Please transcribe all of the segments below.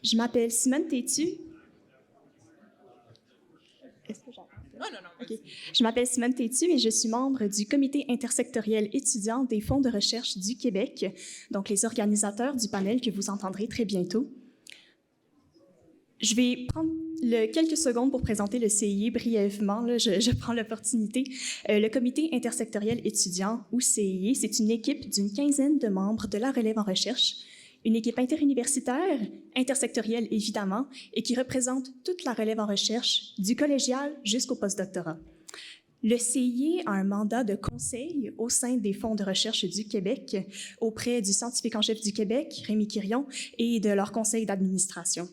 Je m'appelle Simone Tétu. Est-ce que j'entends? Non. Okay. Je m'appelle Simone Tétu et je suis membre du Comité intersectoriel étudiant des fonds de recherche du Québec, donc les organisateurs du panel que vous entendrez très bientôt. Je vais prendre quelques secondes pour présenter le CIE brièvement. Là, je prends l'opportunité. Le Comité intersectoriel étudiant, ou CIE, c'est une équipe d'une quinzaine de membres de la relève en recherche, une équipe interuniversitaire, intersectorielle évidemment, et qui représente toute la relève en recherche, du collégial jusqu'au postdoctorat. Le CIE a un mandat de conseil au sein des fonds de recherche du Québec auprès du scientifique en chef du Québec, Rémi Quirion, et de leur conseil d'administration.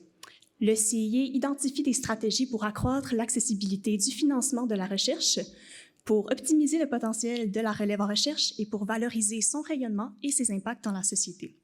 Le CIE identifie des stratégies pour accroître l'accessibilité du financement de la recherche, pour optimiser le potentiel de la relève en recherche et pour valoriser son rayonnement et ses impacts dans la société.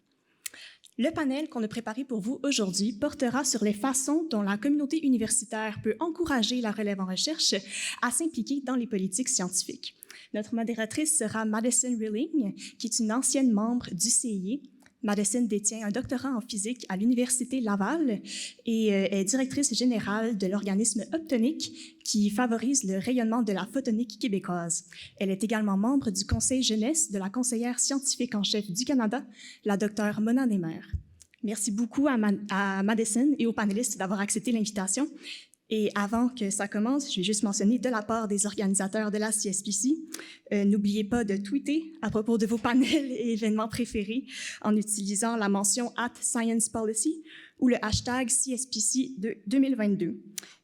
Le panel qu'on a préparé pour vous aujourd'hui portera sur les façons dont la communauté universitaire peut encourager la relève en recherche à s'impliquer dans les politiques scientifiques. Notre modératrice sera Madison Rilling, qui est une ancienne membre du CIE. Madison détient un doctorat en physique à l'Université Laval et est directrice générale de l'organisme Optonique qui favorise le rayonnement de la photonique québécoise. Elle est également membre du conseil jeunesse de la conseillère scientifique en chef du Canada, la docteure Mona Nemer. Merci beaucoup à Madison et aux panélistes d'avoir accepté l'invitation. Et avant que ça commence, je vais juste mentionner de la part des organisateurs de la CSPC, n'oubliez pas de tweeter à propos de vos panels et événements préférés en utilisant la mention @SciencePolicy ou le hashtag CSPC 2022.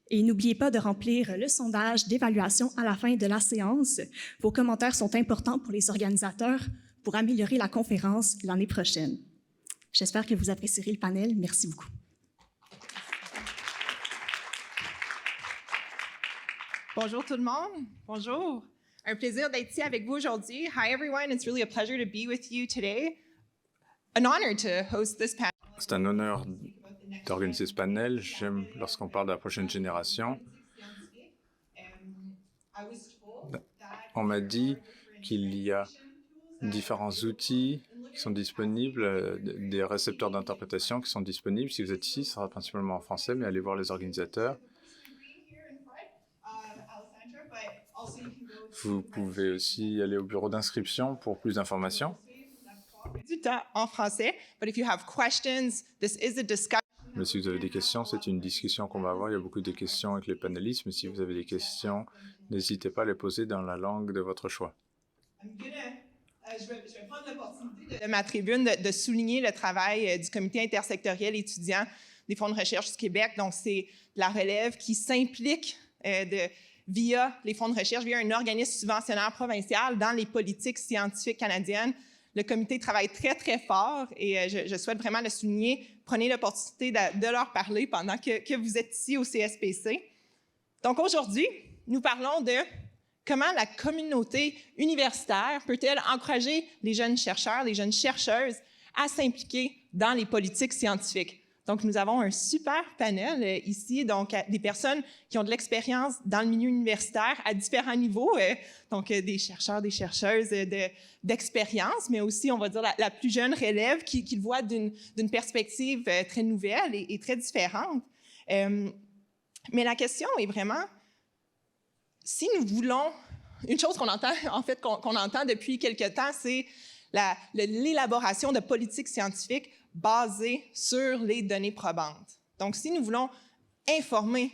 Et n'oubliez pas de remplir le sondage d'évaluation à la fin de la séance. Vos commentaires sont importants pour les organisateurs pour améliorer la conférence l'année prochaine. J'espère que vous apprécierez le panel. Merci beaucoup. Bonjour tout le monde. Bonjour. Un plaisir d'être ici avec vous aujourd'hui. Hi everyone. It's really a pleasure to be with you today. An honor to host this panel. C'est un honneur d'organiser ce panel. J'aime lorsqu'on parle de la prochaine génération. On m'a dit qu'il y a différents outils qui sont disponibles, des récepteurs d'interprétation qui sont disponibles. Si vous êtes ici, ce sera principalement en français, mais allez voir les organisateurs. Vous pouvez aussi aller au bureau d'inscription pour plus d'informations. Du temps en français, but if you have questions, this is a discussion. Mais si vous avez des questions, c'est une discussion qu'on va avoir. Il y a beaucoup de questions avec les panélistes, mais si vous avez des questions, n'hésitez pas à les poser dans la langue de votre choix. Je vais prendre l'opportunité de ma tribune de souligner le travail du Comité intersectoriel étudiant des fonds de recherche du Québec. Donc, c'est la relève qui s'implique via les fonds de recherche, via un organisme subventionnaire provincial dans les politiques scientifiques canadiennes. Le comité travaille très, très fort et je souhaite vraiment le souligner. Prenez l'opportunité de leur parler pendant que vous êtes ici au CSPC. Donc, aujourd'hui, nous parlons de comment la communauté universitaire peut-elle encourager les jeunes chercheurs, les jeunes chercheuses à s'impliquer dans les politiques scientifiques. Donc, nous avons un super panel ici, donc des personnes qui ont de l'expérience dans le milieu universitaire à différents niveaux, donc des chercheurs, des chercheuses d'expérience, mais aussi, on va dire, la plus jeune relève qui le voit d'une perspective très nouvelle et très différente. Mais la question est vraiment, si nous voulons, une chose qu'on entend, en fait, qu'on entend depuis quelque temps, c'est l'élaboration de politiques scientifiques basées sur les données probantes. Donc, si nous voulons informer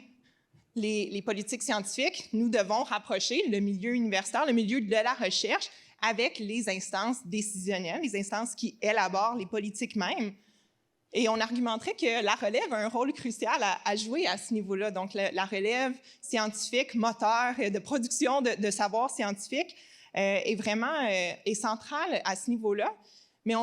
les politiques scientifiques, nous devons rapprocher le milieu universitaire, le milieu de la recherche, avec les instances décisionnelles, les instances qui élaborent les politiques mêmes. Et on argumenterait que la relève a un rôle crucial à jouer à ce niveau-là. Donc, la relève scientifique, moteur de production de savoir scientifique est vraiment est centrale à ce niveau-là. Mais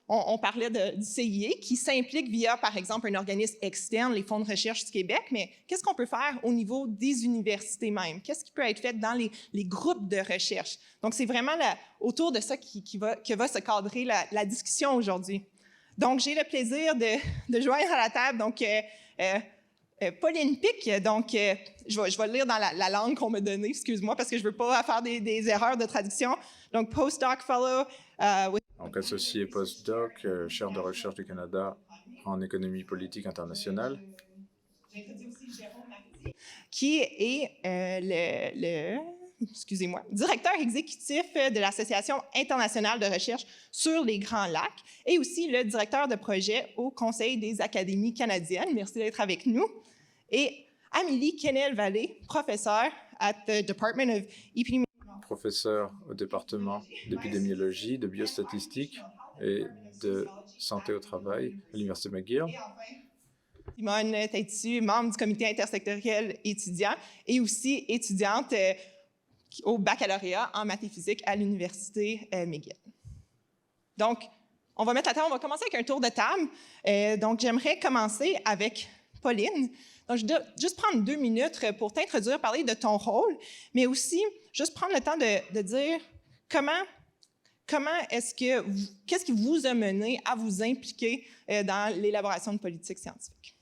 on parlait du CIE qui s'implique via, par exemple, un organisme externe, les fonds de recherche du Québec, mais qu'est-ce qu'on peut faire au niveau des universités même? Qu'est-ce qui peut être fait dans les groupes de recherche? Donc, c'est vraiment autour de ça que va se cadrer la discussion aujourd'hui. Donc, j'ai le plaisir de joindre à la table donc, Pauline Pic. Donc, je vais le lire dans la langue qu'on m'a donnée, excuse-moi, parce que je ne veux pas faire des erreurs de traduction. Donc, postdoc fellow. Donc, associé postdoc, chaire de recherche du Canada en économie politique internationale. J'introduis aussi Jérôme Marty, qui est excusez-moi, directeur exécutif de l'Association internationale de recherche sur les Grands Lacs et aussi le directeur de projet au Conseil des académies canadiennes. Merci d'être avec nous. Et Amélie Quesnel-Vallée, professeure at the Department of Epidemiology. Professeur au département d'épidémiologie, de biostatistique et de santé au travail à l'Université McGill. Et enfin, Simone Taitu, membre du comité intersectoriel étudiant et aussi étudiante au baccalauréat en maths et physique à l'Université McGill. Donc, on va mettre la table, on va commencer avec un tour de table. Donc, j'aimerais commencer avec Pauline. Donc, je vais juste prendre 2 minutes pour t'introduire, parler de ton rôle, mais aussi juste prendre le temps de dire qu'est-ce qui vous a mené à vous impliquer dans l'élaboration de politiques scientifiques?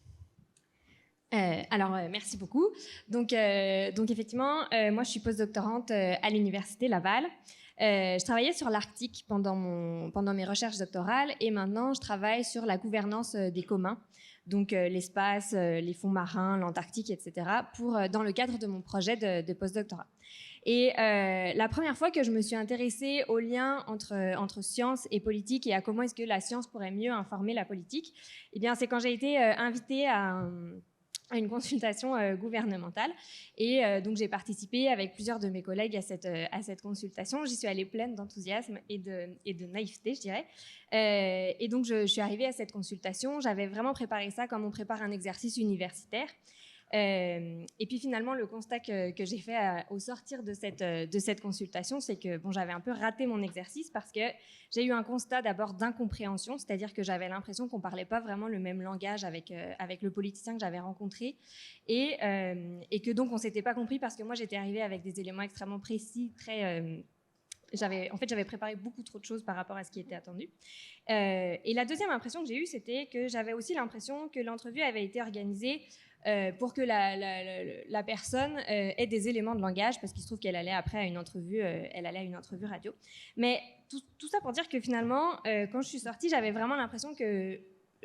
Merci beaucoup. Donc effectivement, moi, je suis postdoctorante à l'Université Laval. Je travaillais sur l'Arctique pendant mes recherches doctorales et maintenant, je travaille sur la gouvernance des communs, donc l'espace, les fonds marins, l'Antarctique, etc., dans le cadre de mon projet de postdoctorat. Et la première fois que je me suis intéressée aux liens entre science et politique et à comment est-ce que la science pourrait mieux informer la politique, eh bien, c'est quand j'ai été invitée à une consultation gouvernementale. Et donc, j'ai participé avec plusieurs de mes collègues à cette consultation. J'y suis allée pleine d'enthousiasme et de naïveté, je dirais. Et donc, je suis arrivée à cette consultation. J'avais vraiment préparé ça comme on prépare un exercice universitaire. Et puis finalement, le constat que j'ai fait au sortir de cette consultation, c'est que j'avais un peu raté mon exercice parce que j'ai eu un constat d'abord d'incompréhension, c'est-à-dire que j'avais l'impression qu'on ne parlait pas vraiment le même langage avec le politicien que j'avais rencontré et que donc on ne s'était pas compris parce que moi j'étais arrivée avec des éléments extrêmement précis, j'avais préparé beaucoup trop de choses par rapport à ce qui était attendu. Et la deuxième impression que j'ai eue, c'était que j'avais aussi l'impression que l'entrevue avait été organisée pour que la personne ait des éléments de langage, parce qu'il se trouve qu'elle allait après à une entrevue radio. Mais tout ça pour dire que finalement, quand je suis sortie, j'avais vraiment l'impression que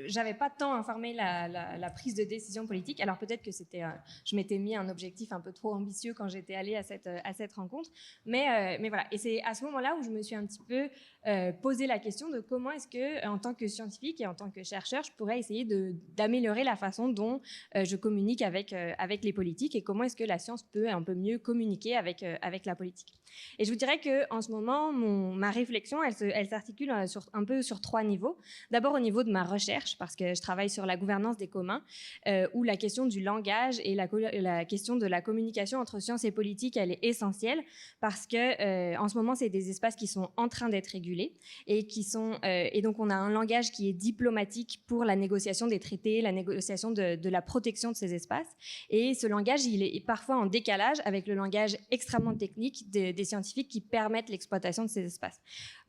j'avais pas tant informé la prise de décision politique. Alors peut-être que je m'étais mis un objectif un peu trop ambitieux quand j'étais allée à cette rencontre, mais voilà. Et c'est à ce moment-là où je me suis un petit peu posé la question de comment est-ce que, en tant que scientifique et en tant que chercheur, je pourrais essayer d'améliorer la façon dont je communique avec les politiques et comment est-ce que la science peut un peu mieux communiquer avec la politique. Et je vous dirais qu'en ce moment, ma réflexion, elle s'articule un peu sur 3 niveaux. D'abord au niveau de ma recherche, parce que je travaille sur la gouvernance des communs, où la question du langage et la question de la communication entre sciences et politique, elle est essentielle, parce que en ce moment, c'est des espaces qui sont en train d'être régulés, et donc on a un langage qui est diplomatique pour la négociation des traités, la négociation de la protection de ces espaces, et ce langage, il est parfois en décalage avec le langage extrêmement technique des scientifiques qui permettent l'exploitation de ces espaces.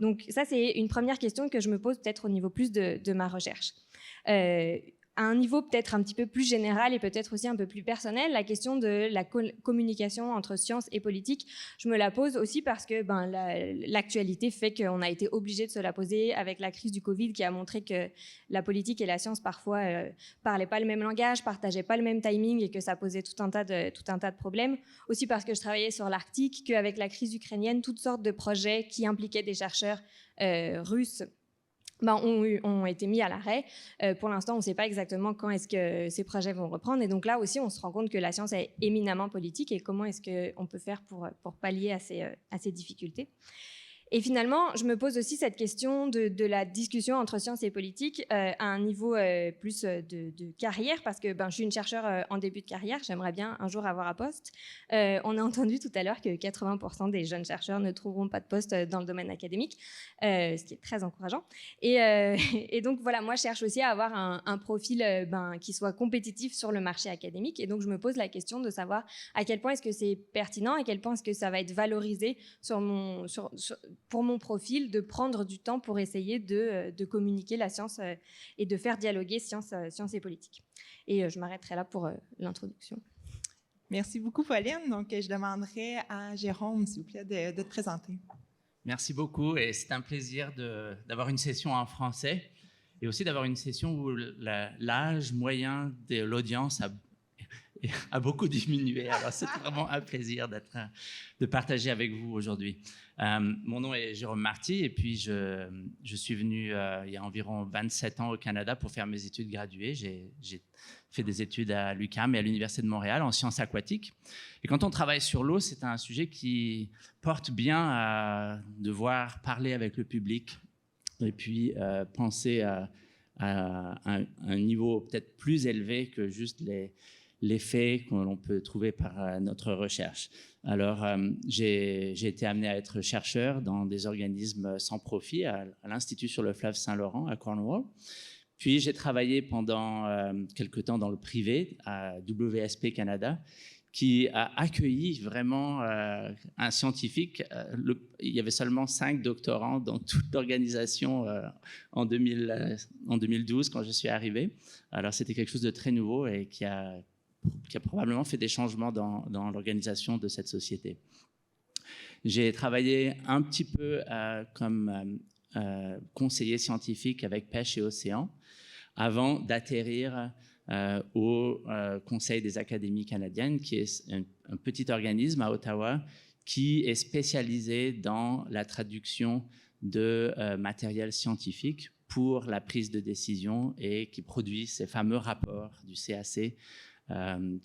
Donc ça, c'est une première question que je me pose peut-être au niveau plus de ma recherche. À un niveau peut-être un petit peu plus général et peut-être aussi un peu plus personnel, la question de la communication entre science et politique, je me la pose aussi parce que l'actualité fait qu'on a été obligé de se la poser avec la crise du Covid qui a montré que la politique et la science parfois parlaient pas le même langage, partageaient pas le même timing et que ça posait tout un tas de problèmes. Aussi parce que je travaillais sur l'Arctique, qu'avec la crise ukrainienne, toutes sortes de projets qui impliquaient des chercheurs russes ont été mis à l'arrêt. Pour l'instant, on ne sait pas exactement quand est-ce que ces projets vont reprendre. Et donc là aussi, on se rend compte que la science est éminemment politique et comment est-ce qu'on peut faire pour pallier à ces difficultés. Et finalement, je me pose aussi cette question de la discussion entre science et politique à un niveau plus de carrière, parce que je suis une chercheure en début de carrière, j'aimerais bien un jour avoir un poste. On a entendu tout à l'heure que 80% des jeunes chercheurs ne trouveront pas de poste dans le domaine académique, ce qui est très encourageant. Et donc voilà, moi je cherche aussi à avoir un profil qui soit compétitif sur le marché académique, et donc je me pose la question de savoir à quel point est-ce que c'est pertinent, à quel point est-ce que ça va être valorisé pour mon profil, de prendre du temps pour essayer de communiquer la science et de faire dialoguer science et politique. Et je m'arrêterai là pour l'introduction. Merci beaucoup, Pauline. Donc, je demanderai à Jérôme, s'il vous plaît, de te présenter. Merci beaucoup et c'est un plaisir d'avoir une session en français. et aussi d'avoir une session où l'âge moyen de l'audience a beaucoup diminué. Alors, c'est vraiment un plaisir de partager avec vous aujourd'hui. Mon nom est Jérôme Marty et puis je suis venu il y a environ 27 ans au Canada pour faire mes études graduées. J'ai fait des études à l'UQAM et à l'Université de Montréal en sciences aquatiques. Et quand on travaille sur l'eau, c'est un sujet qui porte bien à devoir parler avec le public et puis penser à un niveau peut-être plus élevé que juste les faits que l'on peut trouver par notre recherche. Alors, j'ai été amené à être chercheur dans des organismes sans profit à l'Institut sur le fleuve Saint-Laurent à Cornwall. Puis, j'ai travaillé pendant quelque temps dans le privé à WSP Canada, qui a accueilli vraiment un scientifique. Il y avait seulement 5 doctorants dans toute l'organisation en 2012 quand je suis arrivé. Alors, c'était quelque chose de très nouveau et qui a probablement fait des changements dans l'organisation de cette société. J'ai travaillé un petit peu comme conseiller scientifique avec Pêche et Océan avant d'atterrir au Conseil des académies canadiennes, qui est un petit organisme à Ottawa qui est spécialisé dans la traduction de matériel scientifique pour la prise de décision et qui produit ces fameux rapports du CAC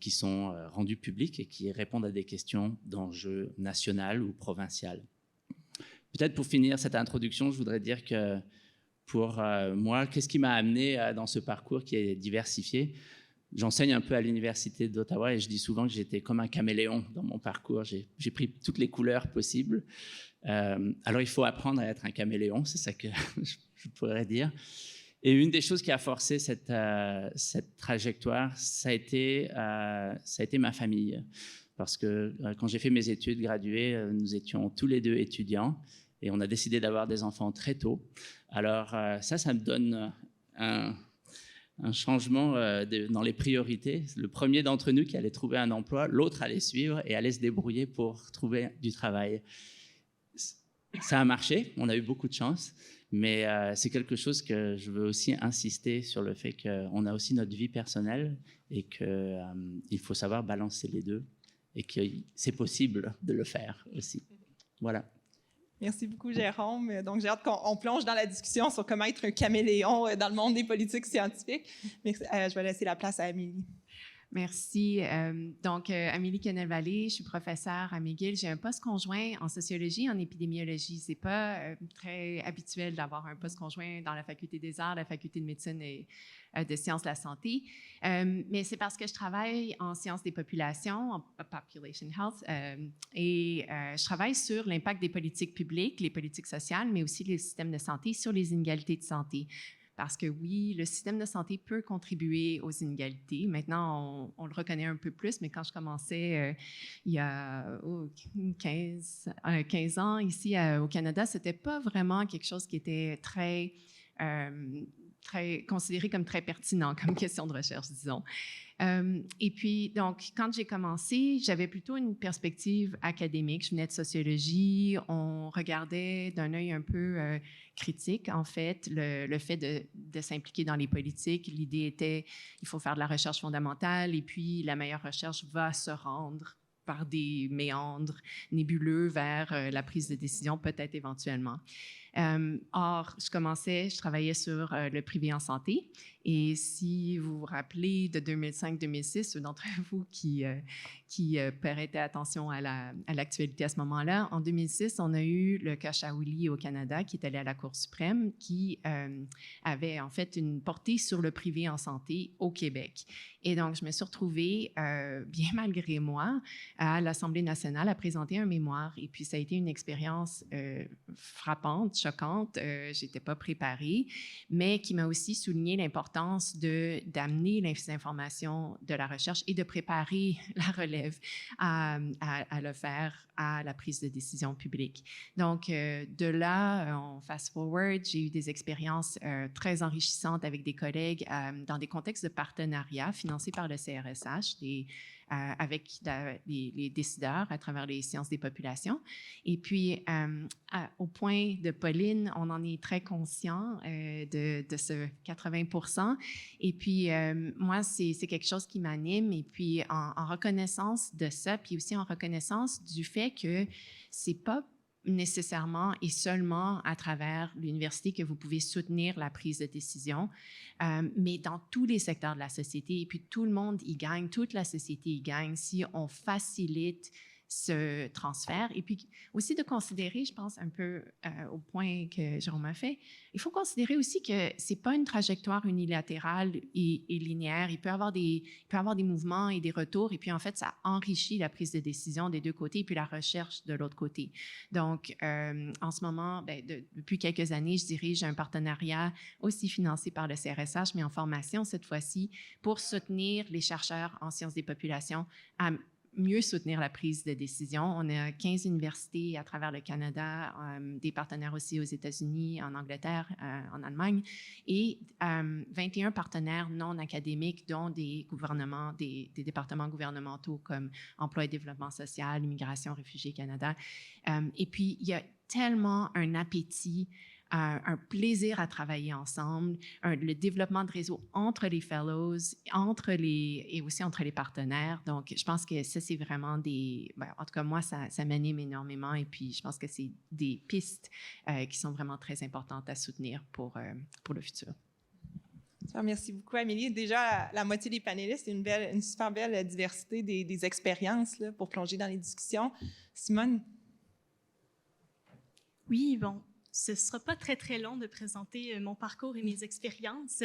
qui sont rendus publics et qui répondent à des questions d'enjeux national ou provincial. Peut-être pour finir cette introduction, je voudrais dire que pour moi, qu'est-ce qui m'a amené dans ce parcours qui est diversifié? J'enseigne un peu à l'Université d'Ottawa et je dis souvent que j'étais comme un caméléon dans mon parcours. J'ai pris toutes les couleurs possibles. Alors, il faut apprendre à être un caméléon, c'est ça que je pourrais dire. Et une des choses qui a forcé cette trajectoire, ça a été ma famille. Parce que quand j'ai fait mes études graduées, nous étions tous les deux étudiants et on a décidé d'avoir des enfants très tôt. Alors ça me donne un changement dans les priorités. Le premier d'entre nous qui allait trouver un emploi, l'autre allait suivre et allait se débrouiller pour trouver du travail. Ça a marché, on a eu beaucoup de chance. Mais c'est quelque chose que je veux aussi insister sur le fait qu'on a aussi notre vie personnelle et qu'il faut savoir balancer les deux et que c'est possible de le faire aussi. Voilà. Merci beaucoup, Jérôme. Donc, j'ai hâte qu'on plonge dans la discussion sur comment être un caméléon dans le monde des politiques scientifiques. Mais je vais laisser la place à Amélie. Merci. Donc, Amélie Kennel-Vallée, je suis professeure à McGill. J'ai un poste conjoint en sociologie et en épidémiologie. Ce n'est pas très habituel d'avoir un poste conjoint dans la Faculté des arts, la Faculté de médecine et de sciences de la santé. Mais c'est parce que je travaille en sciences des populations, en population health, et je travaille sur l'impact des politiques publiques, les politiques sociales, mais aussi les systèmes de santé sur les inégalités de santé. Parce que oui, le système de santé peut contribuer aux inégalités. Maintenant, on le reconnaît un peu plus, mais quand je commençais il y a 15 ans ici au Canada, ce n'était pas vraiment quelque chose qui était très considéré comme très pertinent comme question de recherche, disons. Et puis, donc, quand j'ai commencé, j'avais plutôt une perspective académique. Je venais de sociologie. On regardait d'un œil un peu critique, en fait, le fait de s'impliquer dans les politiques. L'idée était, il faut faire de la recherche fondamentale et puis la meilleure recherche va se rendre par des méandres nébuleux vers la prise de décision, peut-être éventuellement. Or, je travaillais sur le privé en santé. Et si vous vous rappelez de 2005-2006, ceux d'entre vous qui prêtaient attention à l'actualité à ce moment-là, en 2006, on a eu le cas Shawili au Canada qui est allé à la Cour suprême qui avait en fait une portée sur le privé en santé au Québec. Et donc, je me suis retrouvée, bien malgré moi, à l'Assemblée nationale à présenter un mémoire. Et puis, ça a été une expérience frappante, choquante. Je n'étais pas préparée, mais qui m'a aussi souligné l'importance d'amener les informations de la recherche et de préparer la relève à le faire à la prise de décision publique. Donc, de là, on fast-forward, j'ai eu des expériences très enrichissantes avec des collègues dans des contextes de partenariat financés par le CRSH, avec les décideurs à travers les sciences des populations. Et puis, au point de Pauline, on en est très conscient de ce 80%. Et puis, moi, c'est quelque chose qui m'anime. Et puis, en reconnaissance de ça, puis aussi en reconnaissance du fait que c'est pas nécessairement et seulement à travers l'université que vous pouvez soutenir la prise de décision, mais dans tous les secteurs de la société. Et puis, tout le monde y gagne, toute la société y gagne si on facilite ce transfert. Et puis aussi de considérer, je pense un peu au point que Jérôme a fait, il faut considérer aussi que c'est pas une trajectoire unilatérale et linéaire. Il peut y avoir des mouvements et des retours, et puis en fait, ça enrichit la prise de décision des deux côtés, et puis la recherche de l'autre côté. Donc, en ce moment, depuis quelques années, je dirige un partenariat aussi financé par le CRSH, mais en formation cette fois-ci, pour soutenir les chercheurs en sciences des populations à mieux soutenir la prise de décision. On a 15 universités à travers le Canada, des partenaires aussi aux États-Unis, en Angleterre, en Allemagne, et 21 partenaires non académiques, dont des gouvernements, des départements gouvernementaux comme Emploi et Développement social, Immigration, Réfugiés Canada. Et puis, il y a tellement un appétit, un plaisir à travailler ensemble, le développement de réseaux entre les fellows, et aussi entre les partenaires. Donc, je pense que ça, c'est vraiment en tout cas, moi, ça m'anime énormément, et puis je pense que c'est des pistes qui sont vraiment très importantes à soutenir pour le futur. Merci beaucoup, Amélie. Déjà, la moitié des panélistes, une super belle diversité des expériences là, pour plonger dans les discussions. Simone? Oui, bon. Ce ne sera pas très, très long de présenter mon parcours et mes expériences,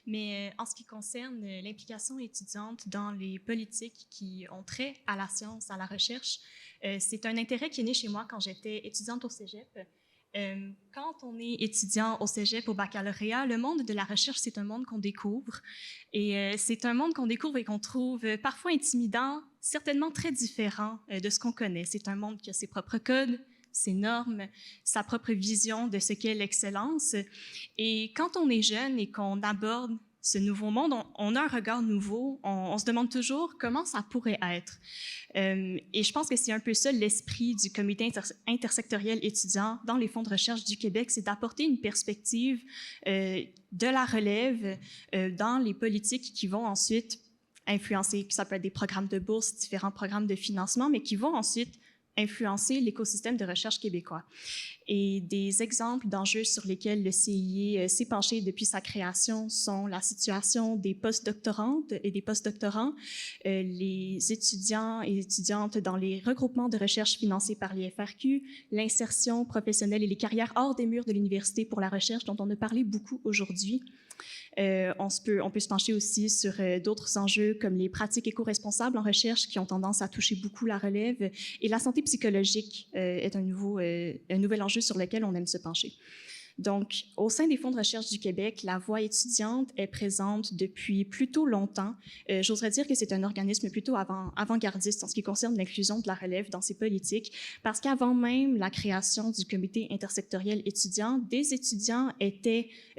mais en ce qui concerne l'implication étudiante dans les politiques qui ont trait à la science, à la recherche, c'est un intérêt qui est né chez moi quand j'étais étudiante au cégep. Quand on est étudiant au cégep, au baccalauréat, le monde de la recherche, c'est un monde qu'on découvre. Et c'est un monde qu'on découvre et qu'on trouve parfois intimidant, certainement très différent de ce qu'on connaît. C'est un monde qui a ses propres codes, ses normes, sa propre vision de ce qu'est l'excellence. Et quand on est jeune et qu'on aborde ce nouveau monde, on a un regard nouveau, on se demande toujours comment ça pourrait être. Et je pense que c'est un peu ça l'esprit du comité intersectoriel étudiant dans les fonds de recherche du Québec, c'est d'apporter une perspective de la relève dans les politiques qui vont ensuite influencer, ça peut être des programmes de bourse, différents programmes de financement, mais qui vont ensuite influencer l'écosystème de recherche québécois. Et des exemples d'enjeux sur lesquels le CIE s'est penché depuis sa création sont la situation des postdoctorantes et des postdoctorants, les étudiants et étudiantes dans les regroupements de recherche financés par l'IFRQ, l'insertion professionnelle et les carrières hors des murs de l'université pour la recherche dont on a parlé beaucoup aujourd'hui. On peut se pencher aussi sur d'autres enjeux comme les pratiques éco-responsables en recherche qui ont tendance à toucher beaucoup la relève, et la santé psychologique est un nouvel enjeu sur lequel on aime se pencher. Donc, au sein des fonds de recherche du Québec, la voix étudiante est présente depuis plutôt longtemps. J'oserais dire que c'est un organisme plutôt avant-gardiste en ce qui concerne l'inclusion de la relève dans ses politiques, parce qu'avant même la création du comité intersectoriel étudiant, des étudiants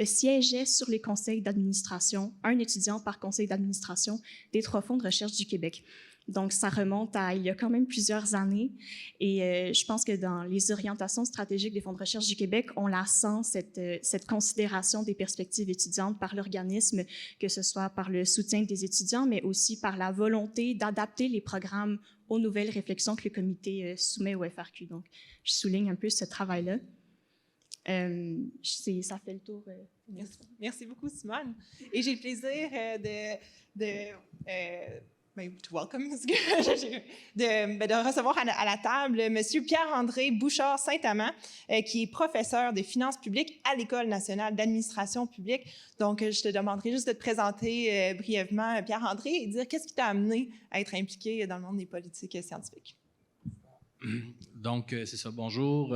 siégeaient sur les conseils d'administration, un étudiant par conseil d'administration des 3 fonds de recherche du Québec. Donc, ça remonte à il y a quand même plusieurs années. Et je pense que dans les orientations stratégiques des fonds de recherche du Québec, on la sent, cette considération des perspectives étudiantes par l'organisme, que ce soit par le soutien des étudiants, mais aussi par la volonté d'adapter les programmes aux nouvelles réflexions que le comité soumet au FRQ. Donc, je souligne un peu ce travail-là. Ça fait le tour. Merci beaucoup, Simone. Et j'ai le plaisir de recevoir à la table M. Pierre-André Bouchard-Saint-Amand, qui est professeur de finances publiques à l'École nationale d'administration publique. Donc, je te demanderai juste de te présenter brièvement, Pierre-André, et dire qu'est-ce qui t'a amené à être impliqué dans le monde des politiques scientifiques. Donc, c'est ça. Bonjour,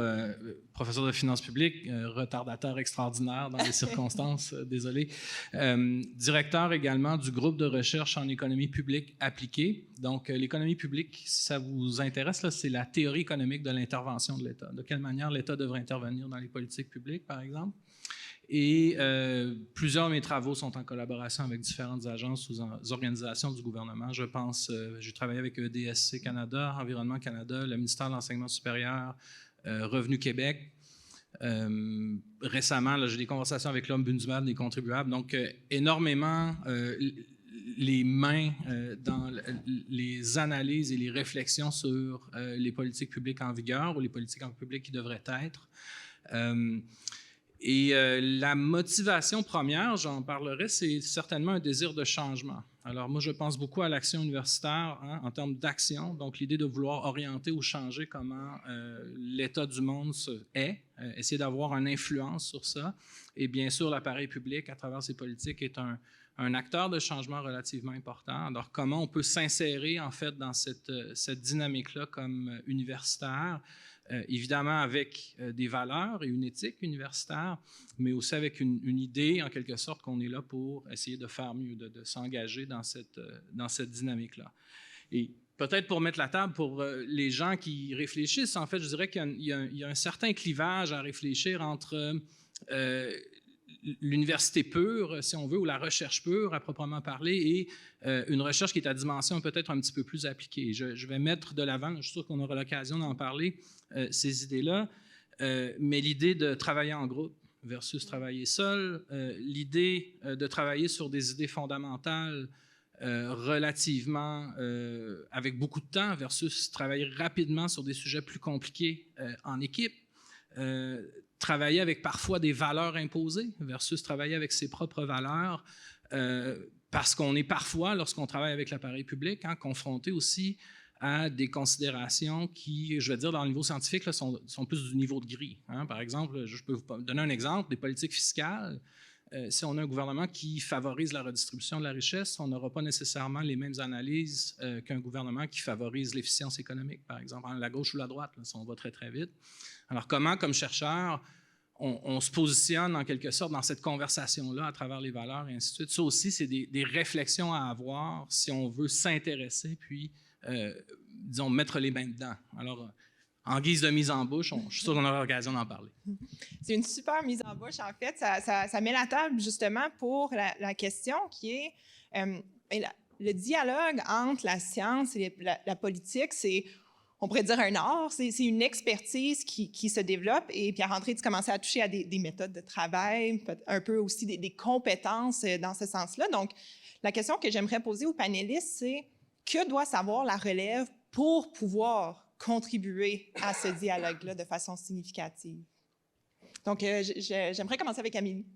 professeur de finances publiques, retardateur extraordinaire dans les circonstances, désolé. Directeur également du groupe de recherche en économie publique appliquée. Donc, l'économie publique, si ça vous intéresse, là, c'est la théorie économique de l'intervention de l'État. De quelle manière l'État devrait intervenir dans les politiques publiques, par exemple. Et plusieurs de mes travaux sont en collaboration avec différentes agences ou organisations du gouvernement. Je pense, j'ai travaillé avec DSC Canada, Environnement Canada, le ministère de l'Enseignement supérieur, Revenu Québec. Récemment, là, j'ai des conversations avec l'Ombudsman des contribuables. Donc, énormément les mains dans les analyses et les réflexions sur les politiques publiques en vigueur ou les politiques en public qui devraient être. La motivation première, j'en parlerai, c'est certainement un désir de changement. Alors moi, je pense beaucoup à l'action universitaire en termes d'action, donc l'idée de vouloir orienter ou changer comment l'état du monde est, essayer d'avoir une influence sur ça. Et bien sûr, l'appareil public, à travers ses politiques, est un acteur de changement relativement important. Alors comment on peut s'insérer en fait dans cette dynamique-là comme universitaire, évidemment avec des valeurs et une éthique universitaire, mais aussi avec une idée, en quelque sorte, qu'on est là pour essayer de faire mieux, de s'engager dans cette dynamique-là. Et peut-être pour mettre la table pour les gens qui réfléchissent, en fait, je dirais qu'il y a un certain clivage à réfléchir entre l'université pure, si on veut, ou la recherche pure à proprement parler, et une recherche qui est à dimension peut-être un petit peu plus appliquée. Je vais mettre de l'avant, je suis sûr qu'on aura l'occasion d'en parler, ces idées-là, mais l'idée de travailler en groupe versus travailler seul, l'idée de travailler sur des idées fondamentales relativement avec beaucoup de temps versus travailler rapidement sur des sujets plus compliqués en équipe, travailler avec parfois des valeurs imposées versus travailler avec ses propres valeurs, parce qu'on est parfois, lorsqu'on travaille avec l'appareil public, confronté aussi à des considérations qui, je vais dire, dans le niveau scientifique, là, sont plus du niveau de gris. Par exemple, je peux vous donner un exemple, des politiques fiscales. Si on a un gouvernement qui favorise la redistribution de la richesse, on n'aura pas nécessairement les mêmes analyses qu'un gouvernement qui favorise l'efficience économique, par exemple, la gauche ou la droite, là, si on va très, très vite. Alors, comment, comme chercheur, on se positionne en quelque sorte dans cette conversation-là à travers les valeurs et ainsi de suite? Ça aussi, c'est des réflexions à avoir si on veut s'intéresser, puis, disons, mettre les mains dedans. Alors, en guise de mise en bouche, je suis sûr qu'on aura l'occasion d'en parler. C'est une super mise en bouche, en fait. Ça met la table, justement, pour la question qui est le dialogue entre la science et la politique, c'est, on pourrait dire, un art, c'est une expertise qui se développe. Et Pierre-André, tu commençais à toucher à des méthodes de travail, un peu aussi des compétences dans ce sens-là. Donc, la question que j'aimerais poser aux panélistes, c'est que doit savoir la relève pour pouvoir contribuer à ce dialogue-là de façon significative? Donc, j'aimerais commencer avec Amélie.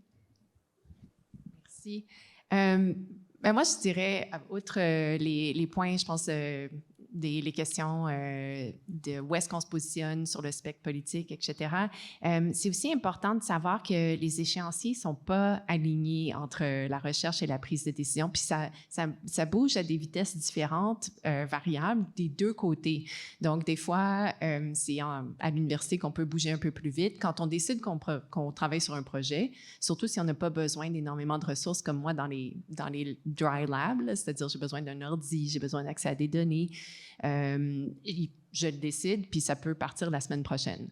Merci. Moi, je dirais, outre les points, je pense, les questions de où est-ce qu'on se positionne sur le spectre politique, etc., c'est aussi important de savoir que les échéanciers ne sont pas alignés entre la recherche et la prise de décision, puis ça bouge à des vitesses différentes, variables, des deux côtés. Donc, des fois, c'est à l'université qu'on peut bouger un peu plus vite. Quand on décide qu'on travaille sur un projet, surtout si on n'a pas besoin d'énormément de ressources, comme moi dans les dry labs, c'est-à-dire j'ai besoin d'un ordi, j'ai besoin d'accès à des données, je le décide, puis ça peut partir la semaine prochaine.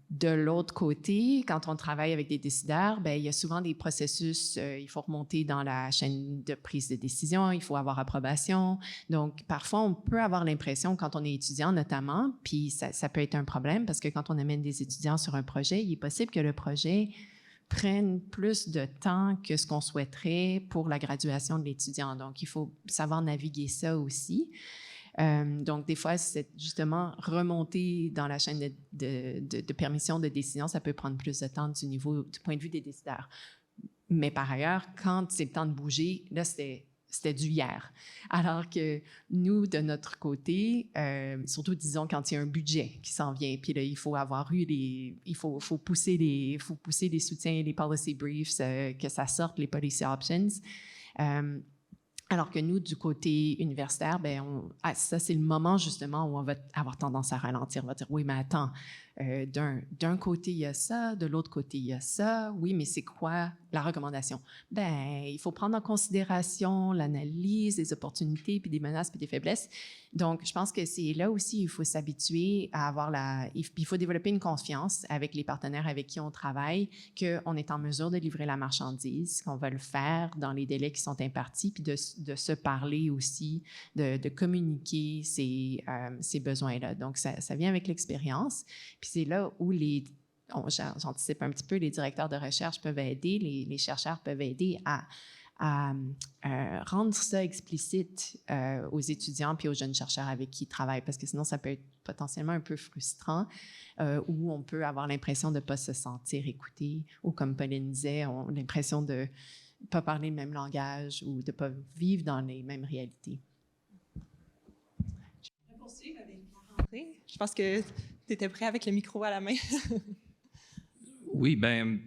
De l'autre côté, quand on travaille avec des décideurs, bien, il y a souvent des processus, il faut remonter dans la chaîne de prise de décision, il faut avoir approbation. Donc, parfois, on peut avoir l'impression, quand on est étudiant notamment, puis ça peut être un problème, parce que quand on amène des étudiants sur un projet, il est possible que le projet prenne plus de temps que ce qu'on souhaiterait pour la graduation de l'étudiant. Donc, il faut savoir naviguer ça aussi. Donc, des fois, c'est justement remonter dans la chaîne de permission de décision, ça peut prendre plus de temps du point de vue des décideurs. Mais par ailleurs, quand c'est le temps de bouger, là, c'était du hier. Alors que nous, de notre côté, surtout, disons, quand il y a un budget qui s'en vient, puis là, il faut avoir il faut pousser les soutiens, les policy briefs, que ça sorte, les policy options. Alors que nous, du côté universitaire, ça, c'est le moment justement où on va avoir tendance à ralentir. On va dire, oui, mais attends, d'un côté, il y a ça, de l'autre côté, il y a ça. Oui, mais c'est quoi la recommandation? Ben, il faut prendre en considération l'analyse des opportunités, puis des menaces, puis des faiblesses. Donc, je pense que c'est là aussi, il faut s'habituer à avoir il faut développer une confiance avec les partenaires avec qui on travaille, qu'on est en mesure de livrer la marchandise, qu'on va le faire dans les délais qui sont impartis, puis de se parler aussi, de communiquer ces besoins-là. Donc, ça vient avec l'expérience. Puis c'est là où j'anticipe un petit peu, les directeurs de recherche peuvent aider, les chercheurs peuvent aider à rendre ça explicite aux étudiants puis aux jeunes chercheurs avec qui ils travaillent, parce que sinon, ça peut être potentiellement un peu frustrant, où on peut avoir l'impression de ne pas se sentir écouté, ou comme Pauline disait, on a l'impression de ne pas parler le même langage ou de ne pas vivre dans les mêmes réalités. Je vais poursuivre avec la rentrée. Je pense que tu étais prêt avec le micro à la main. Oui, bien,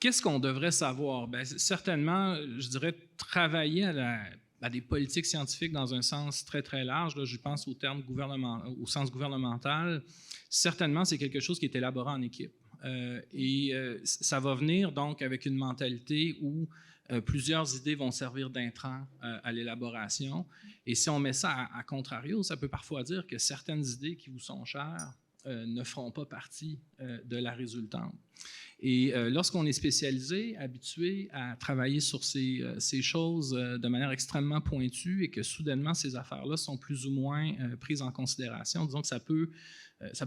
qu'est-ce qu'on devrait savoir? Bien, certainement, je dirais travailler à des politiques scientifiques dans un sens très, très large. Là, je pense au sens gouvernemental. Certainement, c'est quelque chose qui est élaboré en équipe. Ça va venir donc avec une mentalité où plusieurs idées vont servir d'intrant à l'élaboration. Et si on met ça à contrario, ça peut parfois dire que certaines idées qui vous sont chères ne feront pas partie de la résultante. Et lorsqu'on est spécialisé, habitué à travailler sur ces choses de manière extrêmement pointue et que soudainement ces affaires-là sont plus ou moins prises en considération, disons que ça peut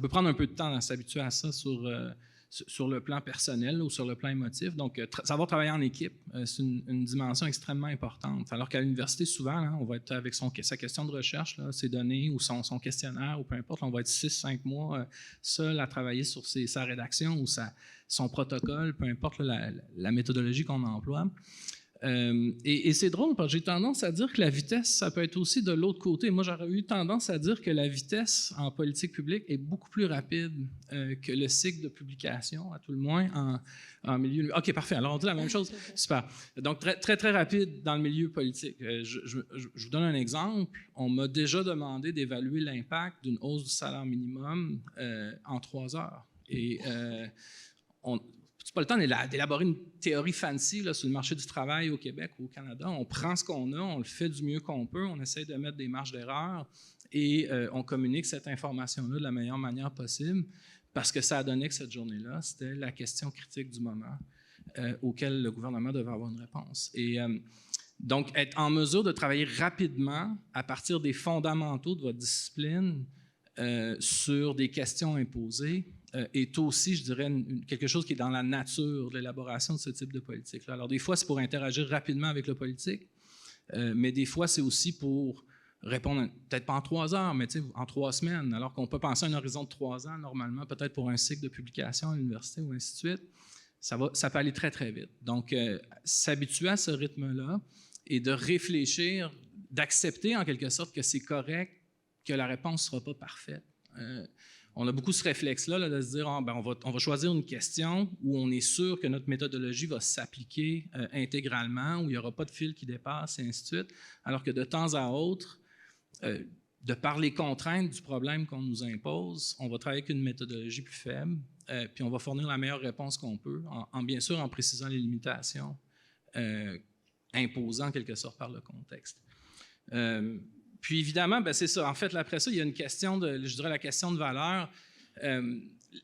prendre un peu de temps à s'habituer à ça sur le plan personnel ou sur le plan émotif. Donc, savoir travailler en équipe, c'est une dimension extrêmement importante. Alors qu'à l'université, souvent, là, on va être avec sa question de recherche, là, ses données ou son questionnaire ou peu importe, on va être 6-5 mois seul à travailler sur sa rédaction ou son protocole, peu importe la méthodologie qu'on emploie. Et c'est drôle parce que j'ai tendance à dire que la vitesse, ça peut être aussi de l'autre côté. Moi, j'aurais eu tendance à dire que la vitesse en politique publique est beaucoup plus rapide que le cycle de publication, à tout le moins, en milieu... OK, parfait. Alors, on dit la même chose. Super. Donc, très, très, très rapide dans le milieu politique. Je vous donne un exemple. On m'a déjà demandé d'évaluer l'impact d'une hausse du salaire minimum en 3 heures. Et c'est pas le temps d'élaborer une théorie fancy là, sur le marché du travail au Québec ou au Canada. On prend ce qu'on a, on le fait du mieux qu'on peut, on essaie de mettre des marges d'erreur et on communique cette information-là de la meilleure manière possible parce que ça a donné que cette journée-là, c'était la question critique du moment auquel le gouvernement devait avoir une réponse. Et donc, être en mesure de travailler rapidement à partir des fondamentaux de votre discipline sur des questions imposées, est aussi, je dirais, quelque chose qui est dans la nature de l'élaboration de ce type de politique-là. Alors, des fois, c'est pour interagir rapidement avec le politique, mais des fois, c'est aussi pour répondre, peut-être pas en 3 heures, mais en 3 semaines, alors qu'on peut penser à un horizon de 3 ans, normalement, peut-être pour un cycle de publication à l'université ou ainsi de suite. Ça peut aller très, très vite. Donc, s'habituer à ce rythme-là et de réfléchir, d'accepter en quelque sorte que c'est correct, que la réponse ne sera pas parfaite. On a beaucoup ce réflexe-là là, de se dire on va choisir une question où on est sûr que notre méthodologie va s'appliquer intégralement, où il n'y aura pas de fil qui dépasse, et ainsi de suite, alors que de temps à autre, de par les contraintes du problème qu'on nous impose, on va travailler avec une méthodologie plus faible, puis on va fournir la meilleure réponse qu'on peut, bien sûr en précisant les limitations imposées en quelque sorte par le contexte. Puis évidemment, ben c'est ça. En fait, après ça, il y a une question je dirais la question de valeur.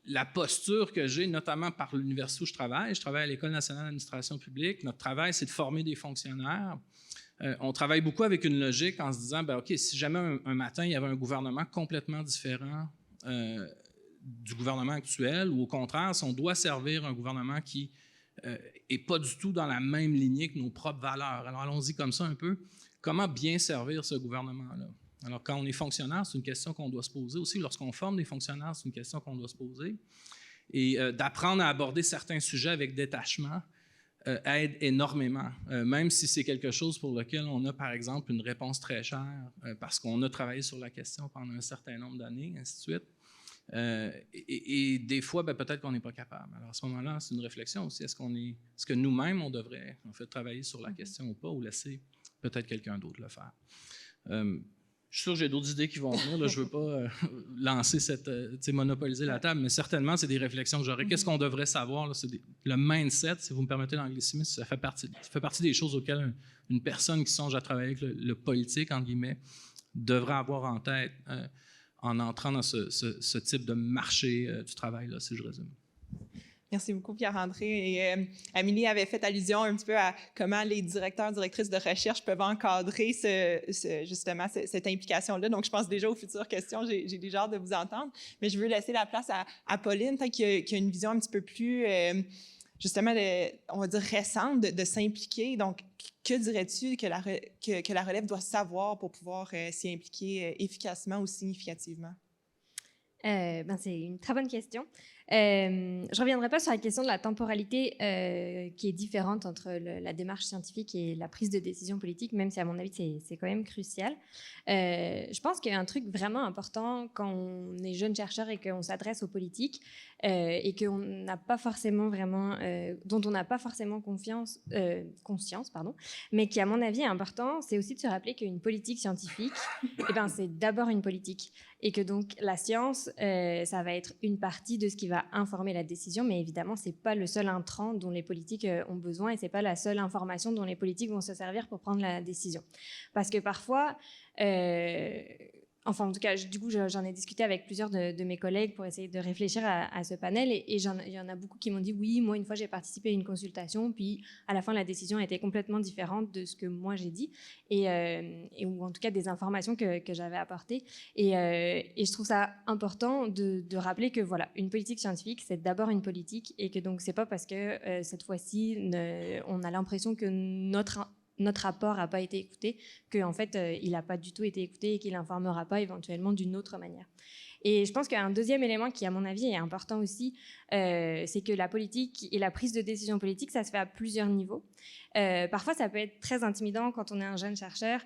La posture que j'ai, notamment par l'université où je travaille à l'École nationale d'administration publique. Notre travail, c'est de former des fonctionnaires. On travaille beaucoup avec une logique en se disant, ben, OK, si jamais un matin, il y avait un gouvernement complètement différent du gouvernement actuel, ou au contraire, si on doit servir un gouvernement qui n'est pas du tout dans la même lignée que nos propres valeurs. Alors, allons-y comme ça un peu. Comment bien servir ce gouvernement-là? Alors, quand on est fonctionnaire, c'est une question qu'on doit se poser aussi. Lorsqu'on forme des fonctionnaires, c'est une question qu'on doit se poser. Et d'apprendre à aborder certains sujets avec détachement aide énormément, même si c'est quelque chose pour lequel on a, par exemple, une réponse très chère parce qu'on a travaillé sur la question pendant un certain nombre d'années, ainsi de suite. Et des fois, ben, peut-être qu'on n'est pas capable. Alors, à ce moment-là, c'est une réflexion aussi. Est-ce que nous-mêmes, on devrait en fait travailler sur la question ou pas, ou laisser peut-être quelqu'un d'autre le faire? Je suis sûr que j'ai d'autres idées qui vont venir. Là, je ne veux pas lancer monopoliser la table, mais certainement, c'est des réflexions que j'aurais. Qu'est-ce qu'on devrait savoir? Là? Le mindset, si vous me permettez l'anglicisme, ça fait partie des choses auxquelles une personne qui songe à travailler avec le politique, entre guillemets, devrait avoir en tête en entrant dans ce type de marché du travail, là, si je résume. Merci beaucoup, Pierre-André. Et Amélie avait fait allusion un petit peu à comment les directeurs, directrices de recherche peuvent encadrer justement cette implication-là. Donc, je pense déjà aux futures questions. J'ai déjà hâte de vous entendre. Mais je veux laisser la place à Pauline, qui a une vision un petit peu plus, justement, on va dire récente, de s'impliquer. Donc, que dirais-tu que la relève doit savoir pour pouvoir s'y impliquer efficacement ou significativement? C'est une très bonne question. Je ne reviendrai pas sur la question de la temporalité qui est différente entre la démarche scientifique et la prise de décision politique, même si à mon avis c'est quand même crucial. Je pense qu'il y a un truc vraiment important quand on est jeune chercheur et qu'on s'adresse aux politiques et qu'on n'a pas forcément vraiment, dont on n'a pas forcément conscience, mais qui à mon avis est important, c'est aussi de se rappeler qu'une politique scientifique, c'est d'abord une politique. Et que donc la science, ça va être une partie de ce qui va informer la décision, mais évidemment, ce n'est pas le seul intrant dont les politiques ont besoin et ce n'est pas la seule information dont les politiques vont se servir pour prendre la décision. Parce que parfois, en tout cas, du coup, j'en ai discuté avec plusieurs de mes collègues pour essayer de réfléchir à ce panel et il y en a beaucoup qui m'ont dit oui, moi une fois j'ai participé à une consultation, puis à la fin la décision était complètement différente de ce que moi j'ai dit ou en tout cas des informations que j'avais apportées et je trouve ça important de rappeler que voilà, une politique scientifique c'est d'abord une politique et que donc c'est pas parce que cette fois-ci on a l'impression que notre rapport n'a pas été écouté, qu'en fait, il n'a pas du tout été écouté et qu'il n'informera pas éventuellement d'une autre manière. Et je pense qu'un deuxième élément qui, à mon avis, est important aussi, c'est que la politique et la prise de décision politique, ça se fait à plusieurs niveaux. Parfois, ça peut être très intimidant quand on est un jeune chercheur